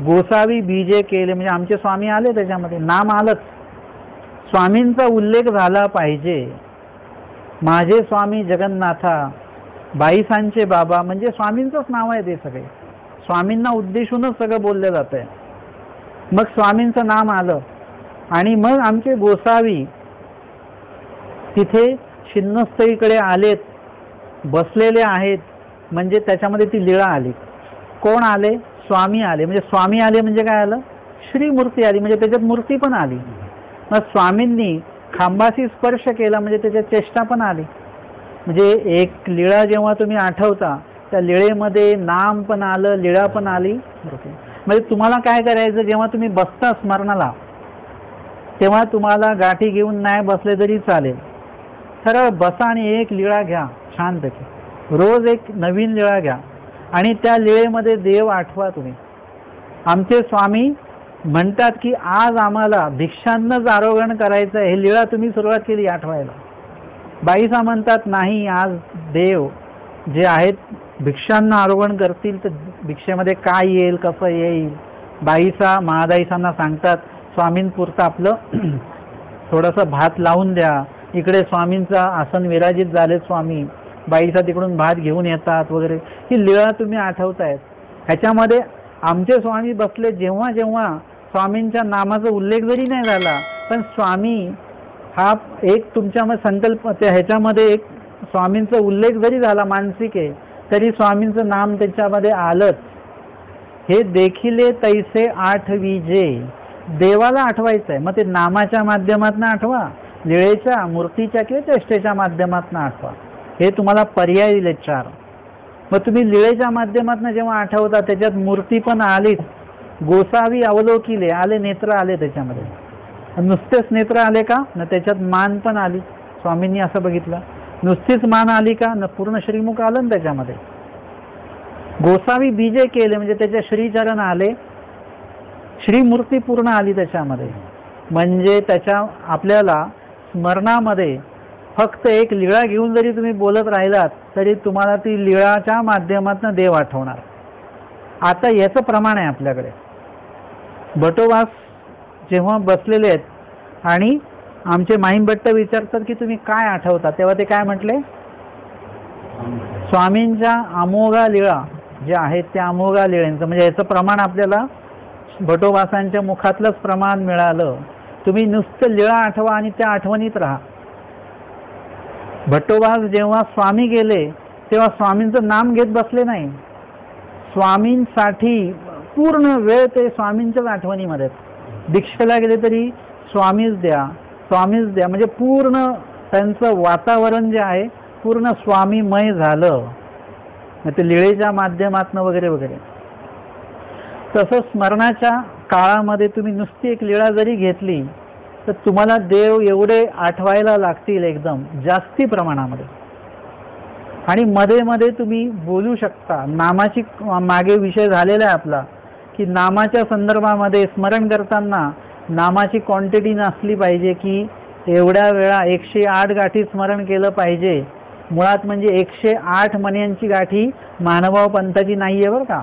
गोसावी बीजे केले, म्हणजे आमचे स्वामी आले, त्याच्यामध्ये नाम आलंच, स्वामींचा उल्लेख झाला पाहिजे. माझे स्वामी जगन्नाथा, बाईसांचे बाबा, म्हणजे स्वामींचंच नाव आहे. ते सगळे स्वामींना उद्देशूनच सगळं बोललं जात आहे. मग स्वामींचं नाम आलं आणि मग आमचे गोसावी तिथे छिन्नस्थळीकडे आलेत, बसलेले आहेत, म्हणजे त्याच्यामध्ये ती लीळा आली. कोण आले? स्वामी आले. म्हणजे स्वामी आले म्हणजे काय आलं? श्रीमूर्ती आली, म्हणजे त्याच्यात मूर्ती पण आली. मग स्वामींनी खांबाशी स्पर्श केला म्हणजे त्याच्यात चेष्टा पण आली. म्हणजे एक लीळा जेव्हा तुम्ही आठवता त्या लीळेमध्ये नाम पण आलं, लीळा पण आली, मूर्ती. म्हणजे तुम्हाला काय करायचं, जेव्हा तुम्ही बसता स्मरणाला तेव्हा तुम्हाला गाठी घेऊन नाही बसले तरी चालेल, सरळ बसा आणि एक लीळा घ्या छानपैकी. रोज एक नवीन लीळा घ्या आणि त्या लीळेमध्ये देव आठवा तुम्ही. आमचे स्वामी म्हणतात की आज आम्हाला भिक्षांनाच आरोहण करायचं आहे, हे लीळा तुम्ही सुरुवात केली आठवायला. बाईसा म्हणतात नाही, आज देव जे आहेत भिक्षांना आरोहण करतील, तर भिक्षेमध्ये काय येईल, कसं येईल. बाईसा महादाईसांना सांगतात स्वामींपुरतं आपलं थोडंसं भात लावून द्या, इकडे स्वामींचा आसन विराजित झाले स्वामी, बाईसा तिकडून भात घेऊन येतात वगैरे. ही लीळा तुम्ही आठवतायत. ह्याच्यामध्ये आमचे स्वामी बसले, जेव्हा जेव्हा स्वामींच्या नामाचा उल्लेख जरी नाही झाला, पण स्वामी हा एक तुमच्या संकल्प ह्याच्यामध्ये एक स्वामींचा उल्लेख जरी झाला मानसिक आहे, तरी स्वामींचं नाम त्याच्यामध्ये आलंच. हे देखिले तैसे आठविजे, देवाला आठवायचं आहे. मग ते नामाच्या माध्यमातून आठवा, लीळेच्या, मूर्तीच्या किंवा चेष्टेच्या माध्यमातून आठवा. हे तुम्हाला पर्याय दिले 4. मग तुम्ही लीळेच्या माध्यमातून जेव्हा आठवता त्याच्यात मूर्ती पण आलीच, गोसावी अवलोकिले आले, नेत्र आले त्याच्यामध्ये. नुसतेच नेत्र आले का न त्याच्यात मान पण आली, स्वामींनी असं बघितलं. नुसतीच मान आली का न पूर्ण श्रीमुख आलं ना त्याच्यामध्ये. गोसावी बीजे केले म्हणजे त्याचे श्रीचरण आले, श्रीमूर्ती पूर्ण आली त्याच्यामध्ये. म्हणजे त्याच्या आपल्याला स्मरणामध्ये फक्त एक लीळा घेऊन जरी तुम्ही बोलत राहिलात तरी तुम्हाला ती लीळाच्या माध्यमातून देव आठवणार. आता याचं प्रमाण आहे आपल्याकडे. भटोबास जेव्हा बसलेले आहेत आणि आमचे माहीमभट्ट विचारतात की तुम्ही काय आठवता, तेव्हा ते काय म्हटले, स्वामींच्या अमोघा लीळा ज्या आहेत त्या अमोघा लीळांचं. म्हणजे याचं प्रमाण आपल्याला भटोबासांच्या मुखातलंच प्रमाण मिळालं. तुम्ही नुसतं लीळा आठवा आणि त्या आठवणीत राहा. भट्टोबास जेव्हा स्वामी गेले तेव्हा स्वामींचं नाम घेत बसले नाही. स्वामींसाठी पूर्ण वेळ ते स्वामींच्याच आठवणीमध्ये. दीक्षेला गेले तरी स्वामीच द्या, स्वामीच द्या. म्हणजे पूर्ण त्यांचं वातावरण जे आहे पूर्ण स्वामीमय झालं. ते लीळेच्या माध्यमातून वगैरे वगैरे. तसं स्मरणाच्या काळामध्ये तुम्ही नुसती एक लीळा जरी घेतली तर तुम्हाला देव एवढे आठवायला लागतील एकदम जास्ती प्रमाणामध्ये. आणि मध्ये मध्ये तुम्ही बोलू शकता. नामाची मागे विषय झालेला आहे आपला की नामाच्या संदर्भामध्ये स्मरण करताना नामाची क्वांटिटी नसली पाहिजे की एवढ्या वेळा 108 गाठी स्मरण केलं पाहिजे. मुळात म्हणजे 108 मण्यांची गाठी मानभाव पंथाची नाही आहे बरं का.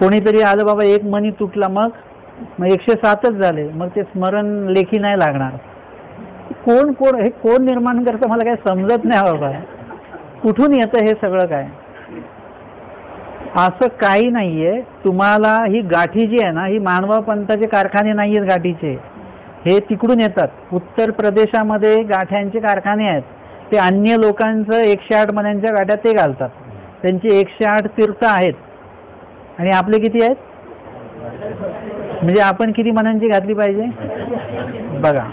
कोणीतरी आलं बाबा एक मणी तुटला मग 107च झाले, मग ते स्मरण लेखी नाही लागणार. कोण कोण हे कोण निर्माण करतं मला काय समजत नाही बाबा. कुठून येतं हे सगळं काय. असं काही नाहीये. तुम्हाला ही गाठी जी आहे ना ही मानवा पंथाचे कारखाने नाही आहेत गाठीचे. हे तिकडून येतात. उत्तर प्रदेशामध्ये गाठ्यांचे कारखाने आहेत. ते अन्य लोकांचं 108 मण्यांच्या गाठ्या ते घालतात. त्यांचे 108 तीर्थ आहेत आणि आपले किती आहेत. म्हणजे आपण किती मनांची घातली पाहिजे बघा.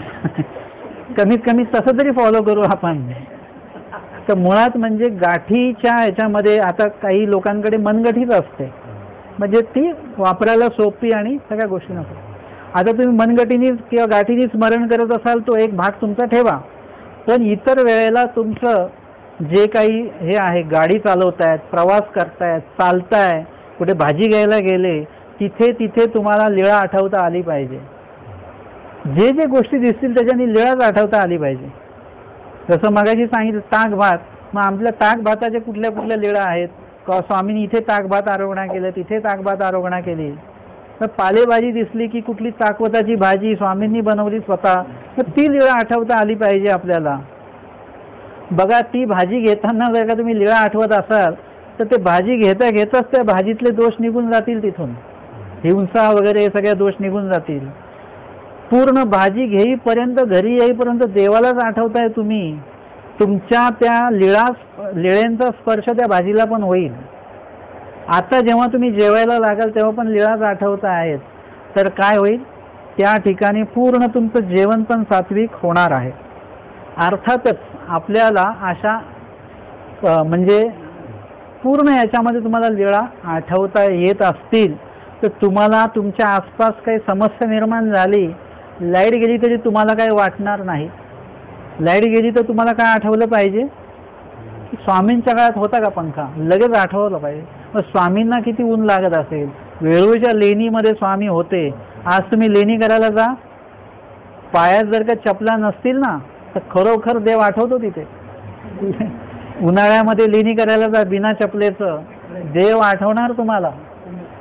कमीत कमी तसं तरी फॉलो करू आपण. तर मुळात म्हणजे गाठीच्या ह्याच्यामध्ये आता काही लोकांकडे मनगठीच असते, म्हणजे ती वापरायला सोपी आणि सगळ्या गोष्टी नको. आता तुम्ही मनगटीनी किंवा गाठीनी स्मरण करत असाल तो एक भाग तुमचा ठेवा, पण इतर वेळेला तुमचं जे काही हे आहे, गाडी चालवतायत, प्रवास करतायत, चालताय, कुठे भाजी घ्यायला गेले, तिथे तिथे तुम्हाला लीळा आठवता आली पाहिजे. जे जे गोष्टी दिसतील त्याच्यानी लीळाच आठवता आली पाहिजे. जसं मगाशी सांगितलं ताक भात, मग आपल्या ताक भाताच्या कुठल्या कुठल्या लीळा आहेत. स्वामींनी इथे ताक भात आरोहणा केलं, तिथे ताक भात आरोहणा केली. तर पालेभाजी दिसली की कुठली चाकवताची भाजी स्वामींनी बनवली स्वतः, तर ती लीळा आठवता आली पाहिजे आपल्याला. बघा ती भाजी घेताना जर का तुम्ही लीळा आठवत असाल तर ते भाजी घेता घेताच त्या भाजीतले दोष निघून जातील. तिथून हिंसा वगैरे सगळ्या दोष निघून जातील. पूर्ण भाजी घेईपर्यंत घरी येईपर्यंत देवालाच आठवताय तुम्ही. तुमच्या त्या लीळेंचा स्पर्श त्या भाजीला पण होईल. आता जेव्हा तुम्ही जेवायला लागाल तेव्हा पण लीळाच आठवता आहेत, तर काय होईल, त्या ठिकाणी पूर्ण तुमचं जेवण पण सात्विक होणार आहे. अर्थातच आपल्याला अशा म्हणजे पूर्ण याच्यामध्ये तुम्हाला लीळा आठवता येत असतील तर तुम्हाला तुमच्या आसपास काही समस्या निर्माण झाली, लाईट गेली तरी तुम्हाला काही वाटणार नाही. लाईट गेली तर तुम्हाला काय आठवलं पाहिजे, स्वामींच्या काळात होता का पंखा, लगेच आठवलं पाहिजे. मग स्वामींना किती ऊन लागत असेल. वेळूच्या लेणीमध्ये स्वामी होते. आज तुम्ही लेणी करायला जा, पायात जर का चपला नसतील ना तर खरोखर देव आठवतो तिथे. उन्हाळ्यामध्ये लेणी करायला जा बिना चपलेचं, देव आठवणार तुम्हाला.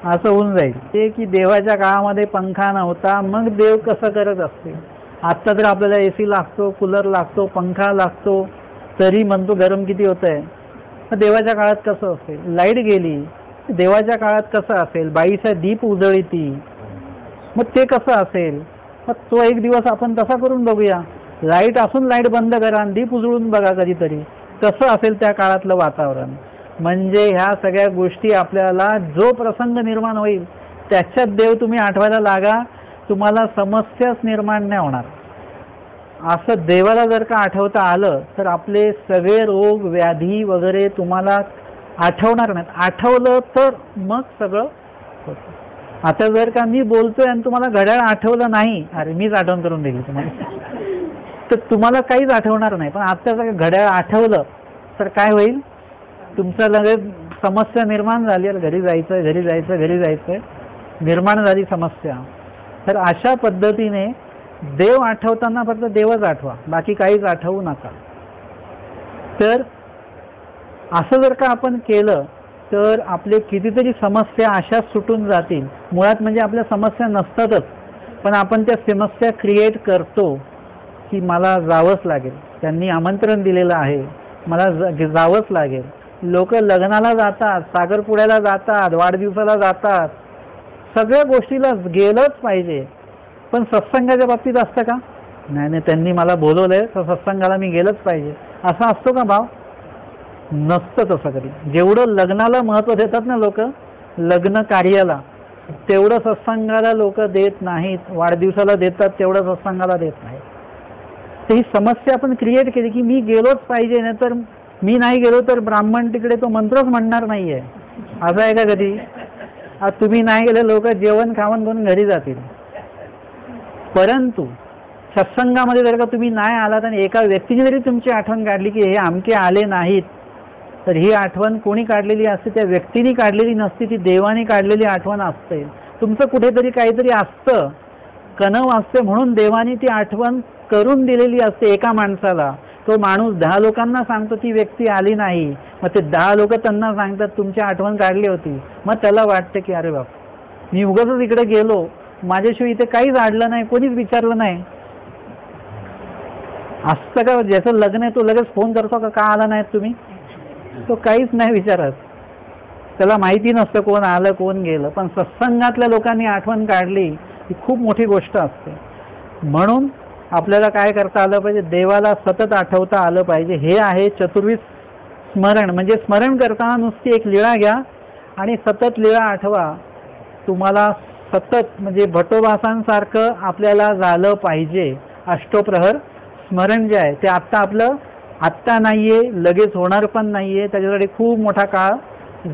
असं होऊन जाईल ते की देवाच्या काळामध्ये पंखा नव्हता, मग देव कसं करत असते. आत्ता तर आपल्याला AC लागतो, कूलर लागतो, पंखा लागतो, तरी म्हणतो गरम किती होत आहे. तर देवाच्या काळात कसं असेल. लाईट गेली, देवाच्या काळात कसं असेल. बाईचा दीप उजळीती, मग ते कसं असेल? मग तो एक दिवस आपण तसा करून बघूया. लाईट असून लाईट बंद करा आणि दीप उजळून बघा कधीतरी, कसं असेल त्या काळातलं वातावरण. म्हणजे ह्या सगळ्या गोष्टी आपल्याला जो प्रसंग निर्माण होईल त्याच्यात देव तुम्ही आठवायला लागा, तुम्हाला समस्याच निर्माण नाही होणार. असं देवाला जर का आठवता आलं तर आपले सगळे रोग व्याधी वगैरे तुम्हाला आठवणार नाहीत. आठवलं तर मग सगळं होतं. आता जर का मी बोलतोय आणि तुम्हाला घड्याळ आठवलं नाही, अरे मीच आठवण करून दिली तुम्हाला, तर तुम्हाला काहीच आठवणार नाही. पण आता जर घड्याळ आठवलं तर काय होईल? तुमचं लगेच समस्या निर्माण झाली, घरी जायचं घरी जायचं घरी जायचं, निर्माण झाली समस्या. तर अशा पद्धतीने देव आठवताना फक्त देवच आठवा, बाकी काहीच आठवू नका. तर असं जर का आपण केलं तर आपले कितीतरी समस्या अशाच सुटून जातील. मुळात म्हणजे आपल्या समस्या नसतातच, पण आपण त्या समस्या क्रिएट करतो की मला जावंच लागेल, त्यांनी आमंत्रण दिलेलं आहे, मला जावंच लागेल. लोक लग्नाला जातात, साखरपुड्याला जातात, वाढदिवसाला जातात, सगळ्या गोष्टीला गेलंच पाहिजे. पण सत्संगाच्या बाबतीत असतं का? नाही नाही, त्यांनी मला बोलवलंय तर सत्संगाला मी गेलंच पाहिजे, असा असतो का भाव? नसतं तसं कधी. जेवढं लग्नाला महत्त्व देतात ना लोक, लग्न कार्याला, तेवढं सत्संगाला लोक देत नाहीत. वाढदिवसाला देतात तेवढं सत्संगाला देत नाहीत. तर ही समस्या आपण क्रिएट केली की मी गेलोच पाहिजे, नाही तर मी नाही गेलो तर ब्राह्मण तिकडे तो मंत्रच म्हणणार नाहीये. असं आहे का कधी? आज तुम्ही नाही गेले, लोक जेवण खावण करून घरी जातील. परंतु सत्संगामध्ये जर का तुम्ही नाही आलात आणि एका व्यक्तीने जरी तुमची आठवण काढली की हे आमके आले नाहीत, तर ही आठवण कोणी काढलेली असते? त्या व्यक्तीने काढलेली नसते, ती देवाने काढलेली आठवण असते. तुमचं कुठेतरी काहीतरी असतं, कणव असते, म्हणून देवाने ती आठवण करून दिलेली असते एका माणसाला. तो माणूस 10 लोकांना सांगतो ती व्यक्ती आली नाही, मग ते 10 लोक त्यांना सांगतात तुमची आठवण काढली होती. मग त्याला वाटतं की अरे बाप, मी उगाचच इकडे गेलो, माझ्याशिवाय इथे काहीच आडलं नाही, कोणीच विचारलं नाही. असतं का? ज्याचं लग्न आहे तो लगेच फोन करतो का आला नाहीत तुम्ही? तो काहीच नाही विचारत, त्याला माहिती नसतं कोण आलं कोण गेलं. पण सत्संगातल्या लोकांनी आठवण काढली ही खूप मोठी गोष्ट असते. म्हणून आपल्याला काय करता आलं पाहिजे? देवाला सतत आठवता आलं पाहिजे. हे आहे चतुर्विध स्मरण. म्हणजे स्मरण करताना नुसती एक लीळा घ्या आणि सतत लीळा आठवा. तुम्हाला सतत म्हणजे भटोबासांसारखं आपल्याला झालं पाहिजे. अष्टोप्रहर स्मरण जे आहे ते आत्ता आपलं आत्ता नाहीये, लगेच होणार पण नाहीये, त्याच्यासाठी खूप मोठा काळ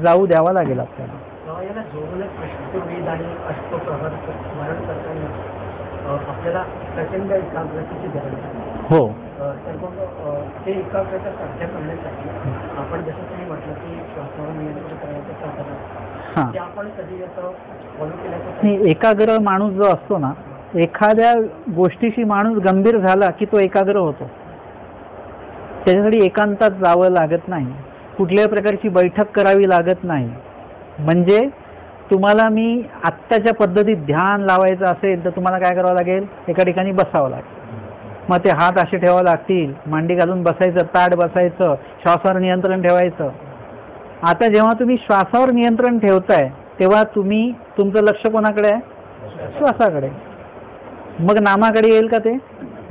जाऊ द्यावा लागेल आपल्याला. आपल्याला प्रचंड एकाग्रतेची गरज आहे. हो. तर मग ते एकाग्रता साध्य करण्यासाठी आपण जसं तुम्ही म्हटलं की श्वासावर नियंत्रण करायचं साधन, ते आपण कधी असं फॉलो केल्याचं? एकाग्र माणूस जो असतो ना, एखाद्या गोष्टीशी माणूस गंभीर झाला की तो एकाग्र होतो. त्याच्यासाठी एकांतात जावं लागत नाही, कुठल्याही प्रकारची बैठक करावी लागत नाही. म्हणजे तुम्हाला मी आत्ताच्या पद्धतीत ध्यान लावायचं असेल तर तुम्हाला काय करावं लागेल? एका ठिकाणी बसावं लागेल. मग ते हात असे ठेवावे लागतील, मांडी घालून बसायचं, ताट बसायचं, श्वासावर नियंत्रण ठेवायचं. आता जेव्हा तुम्ही श्वासावर नियंत्रण ठेवताय तेव्हा तुम्ही तुमचं लक्ष कोणाकडे आहे? श्वासाकडे. मग नामाकडे येईल का? ते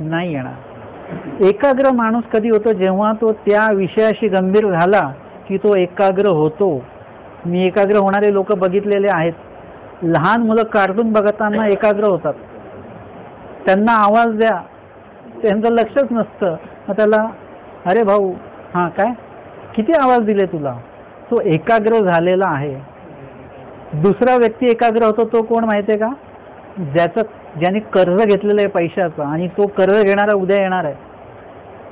नाही येणार. एकाग्र माणूस कधी होतो? जेव्हा तो त्या विषयाशी गंभीर झाला की तो एकाग्र होतो. मी एकाग्र होणारे लोक बघितलेले आहेत. लहान मुलं कार्टून बघताना एकाग्र होतात, त्यांना आवाज द्या, त्यांचं लक्षच नसतं. मग त्याला अरे भाऊ हां काय किती आवाज दिले तुला? तो एकाग्र झालेला आहे. दुसरा व्यक्ती एकाग्र होतो तो कोण माहिती आहे का? ज्याने कर्ज घेतलेलं आहे पैशाचं आणि तो कर्ज घेणारा उद्या येणार आहे,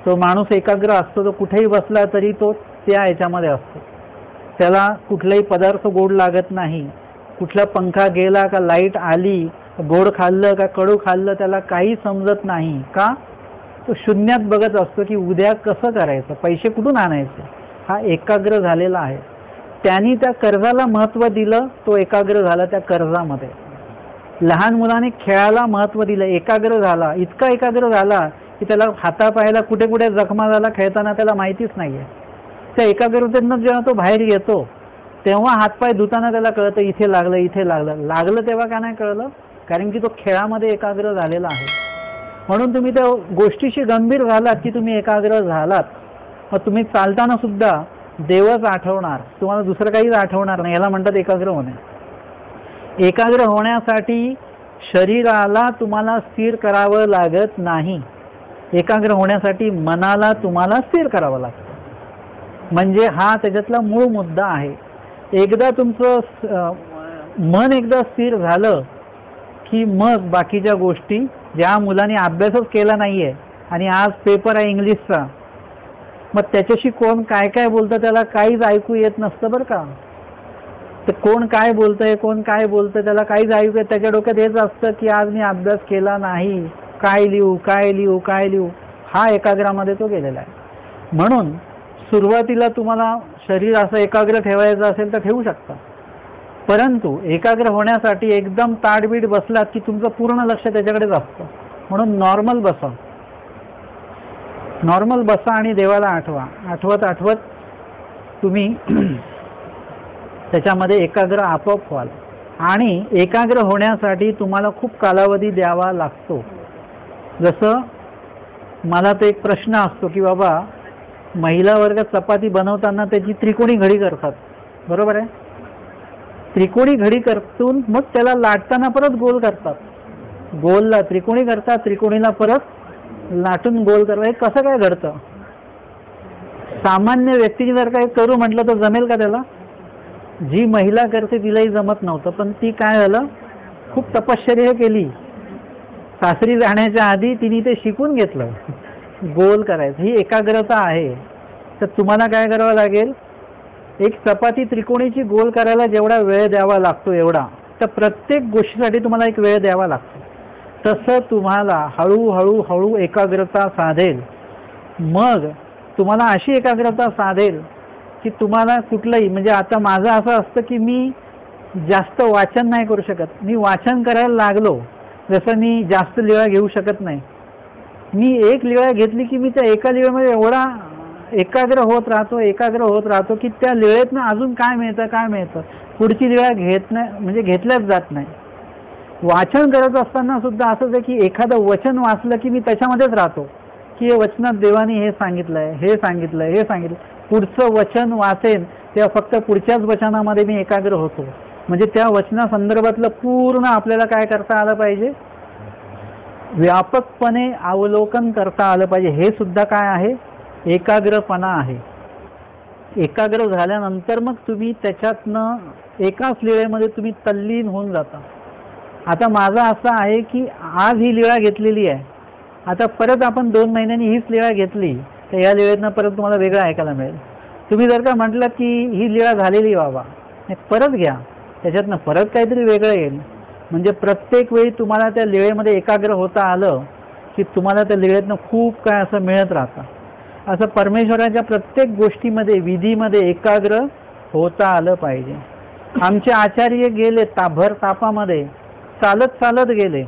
तो माणूस एकाग्र असतो. तो कुठेही बसला तरी तो त्या ह्याच्यामध्ये असतो. त्याला कुठलाही पदार्थ गोड लागत नाही, कुठला पंखा गेला का लाईट आली, गोड खाल्लं का कडू खाल्लं त्याला काही समजत नाही. का? तो शून्यात बघत असतो की उद्या कसं करायचं, पैसे कुठून आणायचे. हा एकाग्र झालेला आहे. त्यांनी त्या कर्जाला महत्त्व दिलं, तो एकाग्र झाला त्या कर्जामध्ये. लहान मुलाने खेळाला महत्त्व दिलं, एकाग्र झाला. इतका एकाग्र झाला की त्याला हातापायाला कुठे कुठे जखमा झाला खेळताना त्याला माहितीच नाही आहे. त्या एकाग्रतेनं जेव्हा तो बाहेर येतो तेव्हा हातपाय धुताना त्याला कळतं इथे लागलं इथे लागलं. लागलं तेव्हा का नाही कळलं? कारण की तो खेळामध्ये एकाग्र झालेला आहे. म्हणून तुम्ही त्या गोष्टीशी गंभीर झालात की तुम्ही एकाग्र झालात. मग तुम्ही चालताना सुद्धा देवच आठवणार, तुम्हाला दुसरं काहीच आठवणार नाही. याला म्हणतात एकाग्र होणे. एकाग्र होण्यासाठी शरीराला तुम्हाला स्थिर करावं लागत नाही. एकाग्र होण्यासाठी मनाला तुम्हाला स्थिर करावं लागतं. म्हणजे हा त्याच्यातला मूळ मुद्दा आहे. एकदा तुमचं मन एकदा स्थिर झालं की मग बाकीच्या गोष्टी, ज्या मुलांनी अभ्यासच केला नाहीये आणि आज पेपर आहे इंग्लिशचा, मग त्याच्याशी कोण काय काय बोलतं त्याला काहीच ऐकू येत नसतं बरं का. तर कोण काय बोलतंय कोण काय बोलतंय त्याला काहीच ऐकू येत. त्याच्या डोक्यात हेच असतं की आज मी अभ्यास केला नाही, काय लिहू काय लिहू काय लिहू. हा एकाग्रामध्ये तो गेलेला आहे. म्हणून सुरुवातीला तुम्हाला शरीर असं एकाग्र ठेवायचं असेल तर ठेवू शकता, परंतु एकाग्र होण्यासाठी एकदम ताडबीड बसलात की तुमचं पूर्ण लक्ष त्याच्याकडेच असतं. म्हणून नॉर्मल बसा, नॉर्मल बसा आणि देवाला आठवा. आठवत आठवत तुम्ही त्याच्यामध्ये एकाग्र आपोआप व्हाल. आणि एकाग्र होण्यासाठी तुम्हाला खूप कालावधी द्यावा लागतो. जसं मला तो एक प्रश्न असतो की बाबा महिला वर्ग चपाती बनवताना त्याची त्रिकोणी घडी करतात, बरोबर आहे. त्रिकोणी घडी करतून मग त्याला लाटताना परत गोल करतात. गोलला त्रिकोणी करतात, त्रिकोणीला परत लाटून गोल करतात. हे कसं काय घडतं? सामान्य व्यक्तीने जर काही करू म्हटलं तर जमेल का त्याला? जी महिला करते तिलाही जमत नव्हतं, पण ती काय झालं, खूप तपश्चर्या केली. सासरी जाण्याच्या आधी तिने ते शिकून घेतलं गोल करायचं. ही एकाग्रता आहे. तर तुम्हाला काय करावं लागेल, एक चपाती त्रिकोणीची गोल करायला जेवढा वेळ द्यावा लागतो एवढा, तर प्रत्येक गोष्टीसाठी तुम्हाला एक वेळ द्यावा लागतो. तसं तुम्हाला हळूहळू हळू एकाग्रता साधेल. मग तुम्हाला अशी एकाग्रता साधेल की तुम्हाला कुठलंही, म्हणजे आता माझं असं असतं की मी जास्त वाचन नाही करू शकत. मी वाचन करायला लागलो, जसं मी जास्त लिळा घेऊ शकत नाही. मी एक लिळा घेतली की मी त्या एका लिळ्यामध्ये एवढा एकाग्र होत राहतो की त्या लिळेतनं अजून काय मिळतं पुढची लिळा घेत नाही, म्हणजे घेतल्याच जात नाही. वाचन करत असताना सुद्धा असंच आहे की एखादं वचन वाचलं की मी त्याच्यामध्येच राहतो की हे वचनात देवाने हे सांगितलंय. पुढचं वचन वाचेन तेव्हा फक्त पुढच्याच वचनामध्ये मी एकाग्र होतो. म्हणजे त्या वचनासंदर्भातलं पूर्ण आपल्याला काय करता आलं पाहिजे, व्यापकपणे अवलोकन करता आलं पाहिजे. हे सुद्धा काय आहे, एकाग्रपणा आहे. एकाग्र झाल्यानंतर मग तुम्ही त्याच्यातनं एकाच लिळेमध्ये तुम्ही तल्लीन होऊन जाता. आता माझं असं आहे की आज ही लिळा घेतलेली आहे, आता परत आपण 2 महिन्यांनी हीच लिळा घेतली तर या लिळेतनं परत तुम्हाला वेगळं ऐकायला मिळेल. तुम्ही जर का म्हटलं की ही लिळा झालेली बाबा, परत घ्या, त्याच्यातनं परत काहीतरी वेगळं येईल. म्हणजे प्रत्येक वेळी तुम्हाला त्या लिळेमध्ये एकाग्र होता आलं की तुम्हाला त्या लिळेतनं खूप काय असं मिळत राहतं. असं परमेश्वराच्या प्रत्येक गोष्टीमध्ये, विधीमध्ये एकाग्र होता आलं पाहिजे. आमचे आचार्य गेले भर तापामध्ये चालत गेले,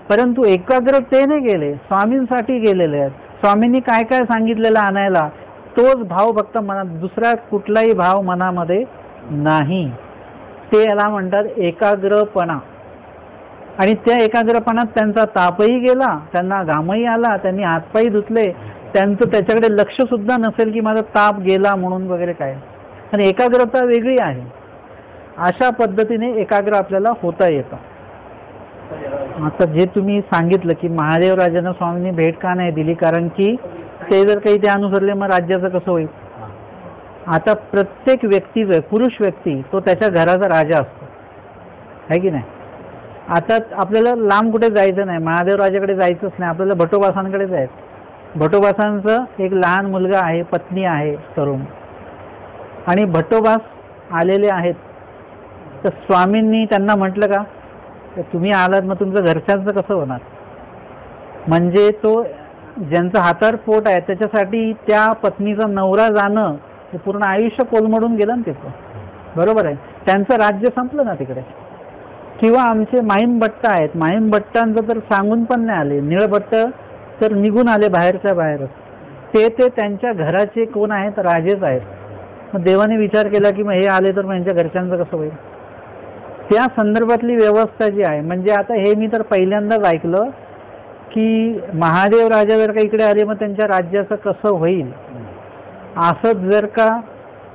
परंतु एकाग्रतेने गेले, स्वामींसाठी गेलेले आहेत. स्वामींनी काय काय सांगितलेलं आणायला, तोच भाव फक्त मनात, दुसरा कुठलाही भाव मनामध्ये नाही. ते याला म्हणतात एकाग्रपणा. आणि त्या एकाग्रपणात त्यांचा तापही गेला, त्यांना घामही आला, त्यांनी हातपायी धुतले, त्यांचं त्याच्याकडे लक्ष सुद्धा नसेल की माझा ताप गेला म्हणून वगैरे काय. आणि एकाग्रता वेगळी आहे. अशा पद्धतीने एकाग्र आपल्याला होता येतं. आता जे तुम्ही सांगितलं की महादेव राजांना स्वामींनी भेट का नाही दिली, कारण की ते जर काही ते अनुसरले मग राज्याचं कसं होईल. आता प्रत्येक व्यक्तीचं, पुरुष व्यक्ती तो त्याच्या घराचा राजा असतो, आहे की नाही. आता आपल्याला लांब कुठे जायचं नाही, महादेव राजाकडे जायचंच नाही, आपल्याला भटोबासांकडे जायचं. भटोबासांचं एक लहान मुलगा आहे, पत्नी आहे तरुण, आणि भटोबास आलेले आहेत. तर स्वामींनी त्यांना म्हटलं का तुम्ही आलात मग तुमचं घरच्यांचं कसं होणार. म्हणजे तो ज्यांचं हातावर पोट आहे त्याच्यासाठी त्या पत्नीचा नवरा जाणं हे पूर्ण आयुष्य कोलमडून गेलं ना तिथं, बरोबर आहे. त्यांचं राज्य संपलं ना तिकडे. किंवा आमचे माहीम भट्ट आहेत, माहीम भट्टांचं तर सांगून पण नाही आले, निळभट्ट तर निघून आले बाहेरच्या बाहेरच. ते त्यांच्या घराचे कोण आहेत, राजेच आहेत. मग देवाने विचार केला की मग हे आले तर मग यांच्या घरच्यांचं कसं होईल. त्या संदर्भातली व्यवस्था जी आहे. म्हणजे आता हे मी तर पहिल्यांदाच ऐकलं की महादेव राजा जर का इकडे आले मग त्यांच्या राज्याचं कसं होईल, असंच जर का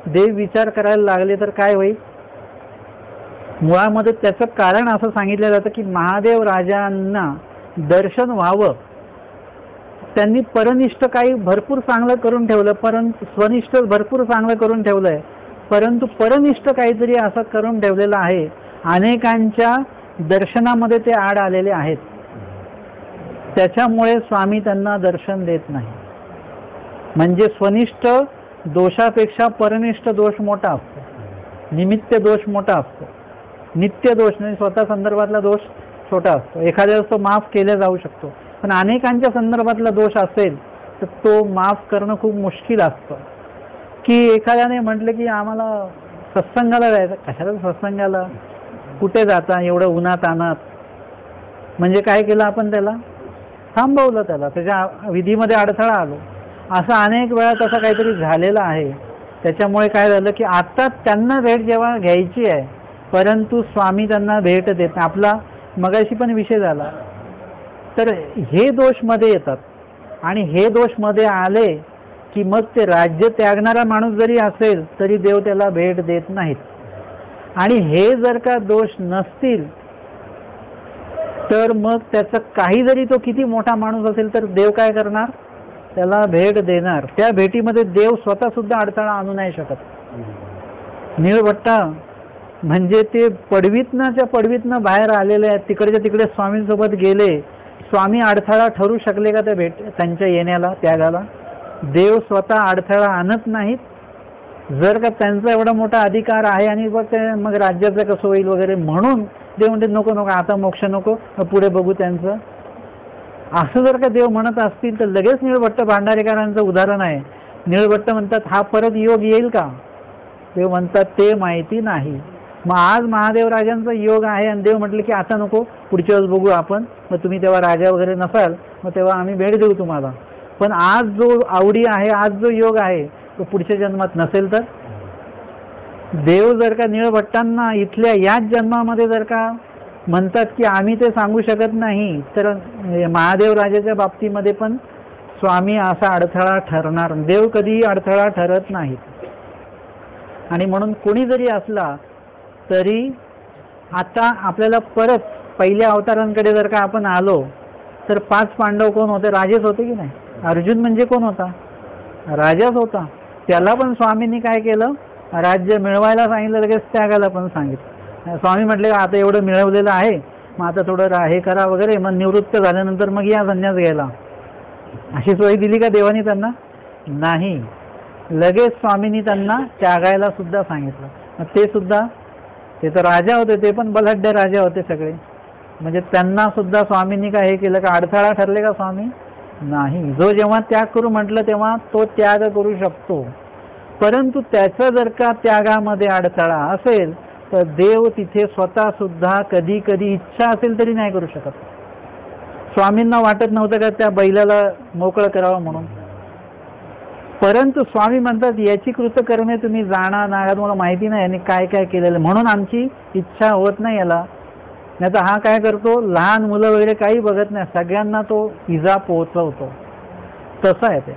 देव विचार करायला लागले तर काय होईल. मुळामध्ये त्याचं कारण असं सांगितलं जातं की महादेव राजांना दर्शन व्हावं, त्यांनी परनिष्ठ काही भरपूर चांगलं करून ठेवलं, परंतु स्वनिष्ठ भरपूर चांगलं करून ठेवलंय, परंतु परनिष्ठ काहीतरी असं करून ठेवलेलं आहे, अनेकांच्या दर्शनामध्ये ते आड आलेले आहेत, त्याच्यामुळे स्वामी त्यांना दर्शन देत नाही. म्हणजे स्वनिष्ठ दोषापेक्षा परनिष्ठ दोष मोठा असतो, निमित्त दोष मोठा असतो, नित्य दोष म्हणजे स्वतः संदर्भातला दोष छोटा असतो. एखाद्या तो माफ केला जाऊ शकतो, पण अनेकांच्या संदर्भातला दोष असेल तर तो माफ करणं खूप मुश्किल असतं. की एखाद्याने म्हटलं की आम्हाला सत्संगाला जायचं, कशाला सत्संगाला, कुठे जाता एवढं उन्हात आणत, म्हणजे काय केलं आपण, त्याला थांबवलं, त्याच्या विधीमध्ये अडथळा आलो. असं अनेक वेळा तसं काहीतरी झालेलं आहे. त्याच्यामुळे काय झालं की आता त्यांना भेट जेव्हा घ्यायची आहे, परंतु स्वामी त्यांना भेट देत नाही. आपला मगाशी पण विषय झाला. तर हे दोष मध्ये येतात आणि हे दोष मध्ये आले की मग ते राज्य त्यागणारा माणूस जरी असेल तरी देव त्याला भेट देत नाहीत. आणि हे जर का दोष नसतील तर मग त्याचं काही जरी तो किती मोठा माणूस असेल तर देव काय करणार, त्याला भेट देणार. त्या भेटीमध्ये देव स्वतः सुद्धा अडथळा आणू नाही शकत. निळभट्टा म्हणजे ते पडवीतनं बाहेर आलेले आहेत, तिकडच्या तिकडे स्वामींसोबत गेले, स्वामी अडथळा ठरू शकले का त्या त्यांच्या येण्याला, त्यागाला. देव स्वतः अडथळा आणत नाहीत. जर का त्यांचा एवढा मोठा अधिकार आहे आणि मग राज्याचं कसं होईल वगैरे म्हणून देव म्हणते नको नको आता मोक्ष नको, पुढे बघू त्यांचं, असं जर का देव म्हणत असतील तर लगेच निळभट्ट भांडारेकरांचं उदाहरण आहे. निळभट्ट म्हणतात हा परत योग येईल का, देव म्हणतात ते माहिती नाही. मग आज महादेव राजांचा योग आहे आणि देव म्हटले की आता नको, पुढच्या वेळेस बघू आपण, मग तुम्ही तेव्हा राजा वगैरे नसाल, मग तेव्हा आम्ही भेट देऊ तुम्हाला. पण आज जो आवडी आहे, आज जो योग आहे तो पुढच्या जन्मात नसेल तर देव जर का निळभट्टांना इथल्या याच जन्मामध्ये जर का म्हणतात की आम्ही ते सांगू शकत नाही, तर महादेव राजाच्या बाबतीमध्ये पण स्वामी असा अडथळा ठरणार. देव कधीही अडथळा ठरत नाहीत. आणि म्हणून कोणी जरी असला तरी आता आपल्याला परत पहिल्या अवतारांकडे जर का आपण आलो तर 5 पांडव कोण होते, राजेच होते की नाही. अर्जुन म्हणजे कोण होता, राजाच होता. त्याला पण स्वामींनी काय केलं, राज्य मिळवायला सांगितलं, लगेच त्यागायला पण सांगितलं. स्वामी म्हटले आता एवढं मिळवलेलं आहे, मग आता थोडं हे करा वगैरे, मग निवृत्त झाल्यानंतर मग या संन्यास घ्यायला. अशी सोय दिली का देवानी त्यांना, नाही. लगेच स्वामींनी त्यांना त्यागायला सुद्धा सांगितलं. मग ते सुद्धा, ते तर राजा होते, ते पण बलाढ्य राजा होते सगळे, म्हणजे त्यांना सुद्धा स्वामींनी काय हे केलं का, अडथळा ठरले का स्वामी, नाही. जो जेव्हा त्याग करू म्हटलं तेव्हा तो त्याग करू शकतो, परंतु त्याचं जर का त्यागामध्ये अडथळा असेल तर देव तिथे स्वतः सुद्धा कधी कधी इच्छा असेल तरी नाही करू शकत. स्वामींना वाटत नव्हतं का त्या बैलाला मोकळं करावं म्हणून, परंतु स्वामी म्हणतात याची कृतकर्मे तुम्ही जाणार ना, तुम्हाला माहिती नाही यांनी काय काय केलेलं, म्हणून आमची इच्छा होत नाही याला. नाही तर हा काय करतो, लहान मुलं वगैरे काही बघत नाही, सगळ्यांना तो इजा पोहोचवतो. तसं आहे ते.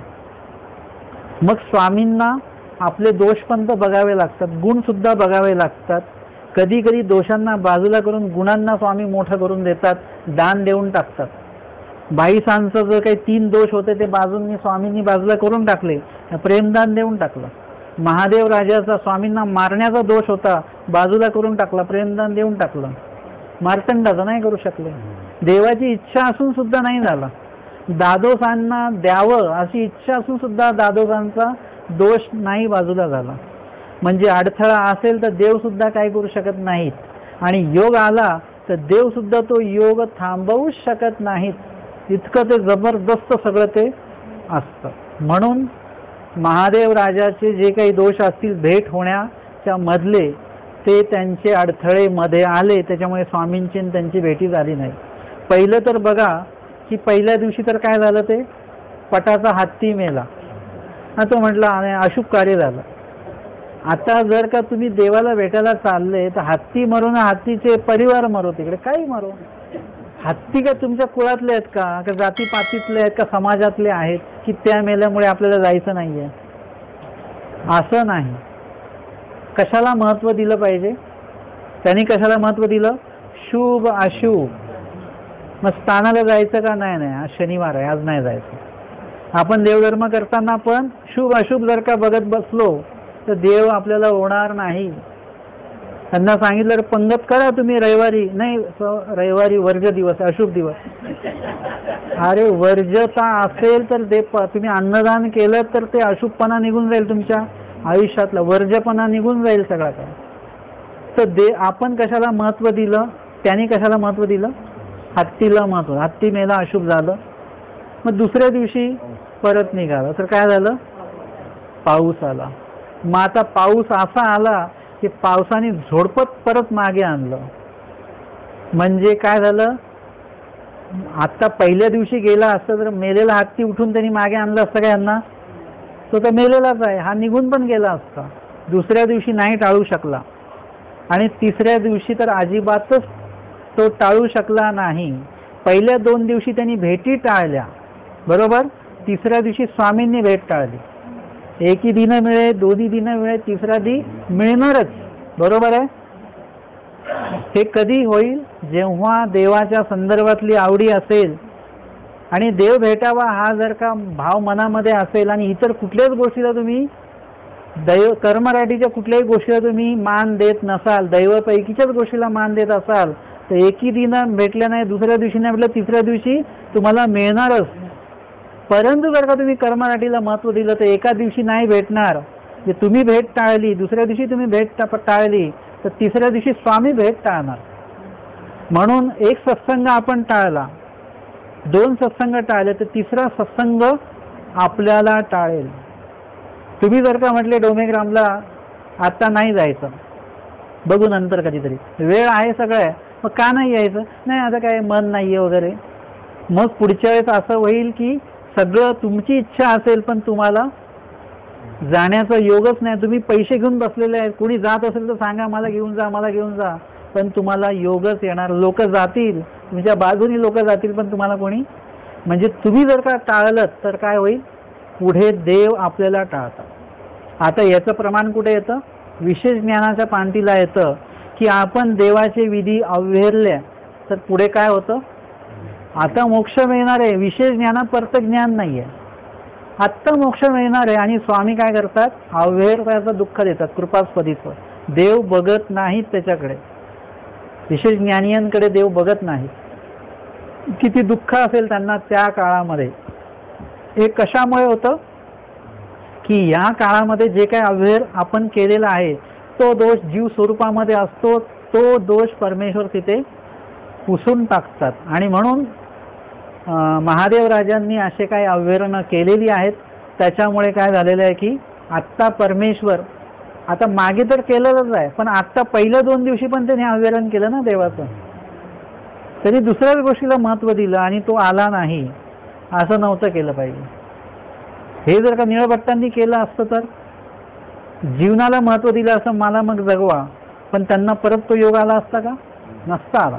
मग स्वामींना आपले दोष पण तर बघावे लागतात, गुण सुद्धा बघावे लागतात. कधी कधी दोषांना बाजूला करून गुणांना स्वामी मोठं करून देतात, दान देऊन टाकतात. बाईसांचं जर काही 3 दोष होते ते बाजूंनी स्वामींनी बाजूला करून टाकले, प्रेमदान देऊन टाकलं. महादेव राजाचा स्वामींना मारण्याचा दोष होता, बाजूला करून टाकला, प्रेमदान देऊन टाकलं. मार्तंडाचं नाही करू शकले, देवाची इच्छा असून सुद्धा नाही झाला. दादोसांना द्यावं अशी इच्छा असून सुद्धा दादोसांचा दोष नाही बाजूला झाला. म्हणजे अडथळा असेल तर देव सुद्धा काय करू शकत नाहीत, आणि योग आला तर देव सुद्धा तो योग थांबवूच शकत नाहीत. इतकं ते जबरदस्त सगळं ते असतं. म्हणून महादेव राजाचे जे काही दोष असतील भेट होण्याच्या मधले, ते त्यांचे अडथळे मध्ये आले, त्याच्यामुळे स्वामींची त्यांची भेटी झाली नाही. पहिलं तर बघा की पहिल्या दिवशी तर काय झालं, ते पटाचा हत्ती मेला, तो म्हटला आणि अशुभ कार्य झालं. आता जर का तुम्ही देवाला भेटायला चालले तर हत्ती मरो ना हत्तीचे परिवार मरो, तिकडे काही मरो. हत्ती का तुमच्या कुळातले आहेत का जातीपातीतले आहेत का समाजातले आहेत की त्या मेल्यामुळे आपल्याला जायचं नाहीये? असं नाही. कशाला महत्व दिलं पाहिजे? त्यांनी कशाला महत्व दिलं? शुभ अशुभ. मग स्थानाला जायचं का? नाही नाही, आज शनिवार आहे, आज नाही जायचं. आपण देवधर्म करताना पण शुभ अशुभ जर का बघत बसलो तर देव आपल्याला होणार नाही. त्यांना सांगितलं पंगत करा तुम्ही रविवारी, नाही रविवारी वर्ज दिवस, अशुभ दिवस. अरे वर्जता असेल तर तुम्ही अन्नदान केलं तर ते अशुभपणा निघून जाईल तुमच्या आयुष्यातला, वर्जपणा निघून जाईल सगळा काय. तर आपण कशाला महत्व दिलं? त्यांनी कशाला महत्व दिलं? हत्तीला महत्व. हत्ती मेला, अशुभ झालं. मग दुसऱ्या दिवशी परत निघाला तर काय झालं? पाऊस आला. मग आता पाऊस असा आला की पावसाने झोडपत परत मागे आणलं. म्हणजे काय झालं? आता पहिल्या दिवशी गेला असतं तर मेलेला हत्ती उठून त्यांनी मागे आणलं असतं का यांना? तो तर मेलेलाच आहे, हा निघून पण गेला असता. दुसऱ्या दिवशी नाही टाळू शकला आणि तिसऱ्या दिवशी तर अजिबातच तो टाळू शकला नाही. पहिल्या 2 दिवशी त्यांनी भेटी टाळल्या, बरोबर. तिसऱ्या दिवशी स्वामींनी भेट टाळली. एकी दिन मिळे, दोन्ही दिन मिळे, तिसरा दी मिळणारच, बरोबर आहे. हे कधी होईल? जेव्हा देवाच्या संदर्भातली आवडी असेल आणि देव भेटावा हा जर का भाव मनामध्ये असेल आणि इतर कुठल्याच गोष्टीला तुम्ही कर्मराटीच्या कुठल्याही गोष्टीला तुम्ही मान देत नसाल, दैवापैकीच्याच गोष्टीला मान देत असाल तर एकी दिन भेटल्या नाही, दुसऱ्या दिवशी नाही भेटलं, तिसऱ्या दिवशी तुम्हाला मिळणारच. परंतु जर का तुम्ही कर्मराटीला महत्व दिलं तर एका दिवशी नाही भेटणार. जे तुम्ही भेट टाळली, दुसऱ्या दिवशी तुम्ही भेट टाळली तर तिसऱ्या दिवशी स्वामी भेट टाळणार. म्हणून एक सत्संग आपण टाळला, 2 सत्संग टाळले तर तिसरा सत्संग आपल्याला टाळेल. तुम्ही जर का म्हटले डोमेग्रामला आता नाही जायचं, बघू नंतर कधीतरी, वेळ आहे सगळं आहे, मग का नाही यायचं? नाही आता काय मन नाहीये वगैरे. मग पुढच्या वेळेस असं होईल की सगळं तुमची इच्छा असेल पण तुम्हाला जाण्याचा योगच नाही. तुम्ही पैसे घेऊन बसलेले आहेत, कोणी जात असेल तर सांगा मला घेऊन जा, मला घेऊन जा, पण तुम्हाला योगच येणार. लोक जातील, तुमच्या बाजूनी लोक जातील, पण तुम्हाला कोणी, म्हणजे तुम्ही जर का टाळलं तर काय होईल? पुढे देव आपल्याला टाळतात. आता याचं प्रमाण कुठे येतं? विशेष ज्ञानाच्या पांटीला येतं की आपण देवाचे विधी अवहेरले तर पुढे काय होतं? आता मोक्ष मिळणार आहे. विशेष ज्ञानात परत ज्ञान नाहीये, आत्ता मोक्ष मिळणार आहे. आणि स्वामी काय करतात? अवहेरण्याचं दुःख देतात, कृपास्पदीचं. देव बघत नाहीत त्याच्याकडे, विशेष ज्ञानियांकडे देव बघत नाहीत. किती दुःख असेल त्यांना त्या काळामध्ये. हे कशामुळे होतं? की या काळामध्ये जे काही अवहेर आपण केलेला आहे तो दोष जीव स्वरूपामध्ये असतो, तो दोष परमेश्वर तिथे पुसून टाकतात. आणि म्हणून महादेव राजांनी असे काही अवहेरणं केलेली आहेत. त्याच्यामुळे काय झालेलं आहे की आत्ता परमेश्वर, आता मागे तर केलेलंच आहे पण आत्ता पहिल्या 2 दिवशी पण त्याने अवहेरण केलं ना देवाचं. तरी दुसऱ्याच गोष्टीला महत्व दिलं आणि तो आला नाही. असं नव्हतं केलं पाहिजे. हे जर का निळभट्टांनी केलं असतं तर जीवनाला महत्व दिलं असं, मला मग जगवा, पण त्यांना परत तो योग आला असता का? नसता आला.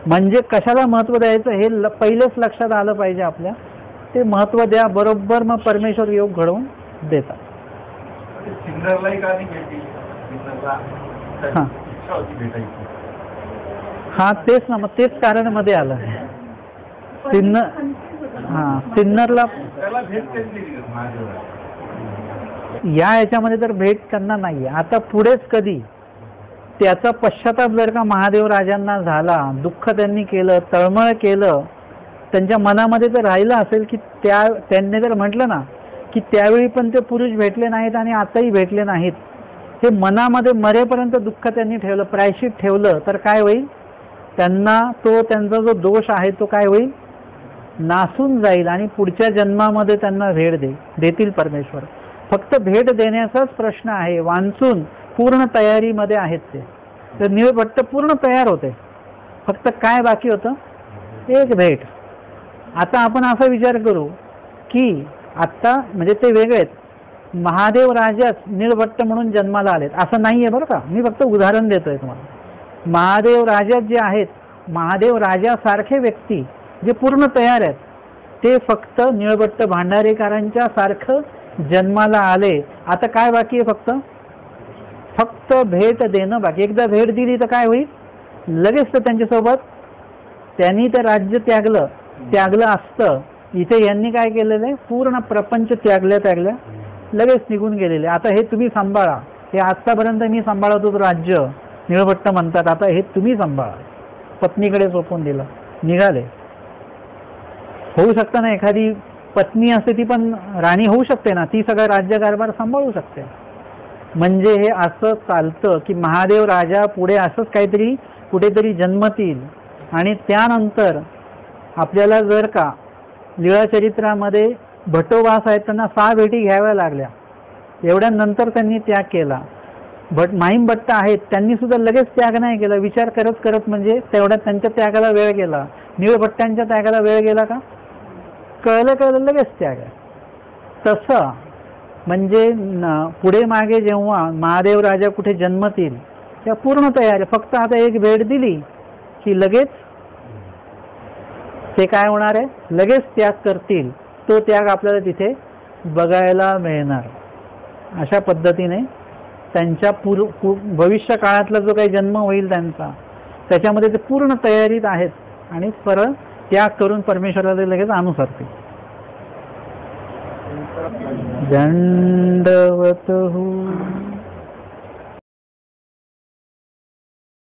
म्हणजे कशाला महत्व द्यायचं हे पहिलेच लक्षात आलं पाहिजे आपल्या. ते महत्व द्या, बरोबर मग परमेश्वर योग घडवून देतात. हा तेच ना, मग तेच कारण मध्ये आलं. सिन्नरला या याच्यामध्ये तर भेट त्यांना नाहीये. आता पुढेच कधी त्याचा पश्चाताप जर का महादेव राजांना झाला, दुःख त्यांनी केलं, तळमळ केलं, त्यांच्या मनामध्ये तर राहिलं असेल की त्यांनी जर म्हटलं ना की त्यावेळी पण ते पुरुष भेटले नाहीत आणि आताही भेटले नाहीत, हे मनामध्ये मरेपर्यंत दुःख त्यांनी ठेवलं, प्रायश्चित ठेवलं, तर काय होईल? त्यांना त्यांचा जो दोष आहे तो काय होईल? नासून जाईल आणि पुढच्या जन्मामध्ये त्यांना भेट देतील परमेश्वर. फक्त भेट देण्याचाच प्रश्न आहे. वांचून पूर्ण तयारीमध्ये आहेत ते. तर निळभट्ट पूर्ण तयार होते, फक्त काय बाकी होतं? एक भेट. आता आपण असा विचार करू की आत्ता म्हणजे ते वेगळे आहेत, महादेव राजाच निळभट्ट म्हणून जन्माला आलेत असं नाहीये बरं का. मी फक्त उदाहरण देतोय तुम्हाला. महादेव राजा जे आहेत, महादेव राजासारखे व्यक्ती जे पूर्ण तयार आहेत, ते फक्त निळभट्ट भांडारेकरांच्या सारखं जन्माला आले. आता काय बाकी आहे? फक्त भेट देणं बाकी. एकदा भेट दिली तर काय होईल? लगेच तर त्यांच्यासोबत त्यांनी ते राज्य त्यागलं असतं. इथे यांनी काय केलेलं आहे? पूर्ण प्रपंच त्यागल्या लगेच निघून गेलेले. आता हे तुम्ही सांभाळा. हे आतापर्यंत मी सांभाळत होतो राज्य, निळभट्ट म्हणतात, आता हे तुम्ही सांभाळा. पत्नीकडे सोपवून दिलं, निघाले. होऊ शकतं ना, एखादी पत्नी असते ती पण राणी होऊ शकते ना, ती सगळा राज्यकारभार सांभाळू शकते. म्हणजे हे असं चालतं की महादेव राजा पुढे असंच काहीतरी कुठेतरी जन्मतील आणि त्यानंतर आपल्याला जर का लीळाचरित्रामध्ये भट्टोबास आहेत त्यांना 6 भेटी घ्याव्या लागल्या. एवढ्यानंतर त्यांनी त्याग केला. माहीम भट्ट आहेत, त्यांनी सुद्धा लगेच त्याग नाही केला. विचार करत करत म्हणजे तेवढ्यात त्यांच्या त्यागाला वेळ गेला. निळभट्टांच्या त्यागाला वेळ गेला का? कळलं लगेच त्याग. तसं म्हणजे पुढे मागे जेव्हा महादेव राजा कुठे जन्मतील त्या पूर्ण तयारी. फक्त आता एक भेट दिली की लगेच ते काय होणार आहे? लगेच त्याग करतील. तो त्याग आपल्याला तिथे बघायला मिळणार. अशा पद्धतीने त्यांच्या भविष्य काळातला जो काही जन्म होईल त्यांचा, त्याच्यामध्ये ते पूर्ण तयारीत आहेत आणि परत त्याग करून परमेश्वराला लगेच अनुसरतील. दंडवत हो.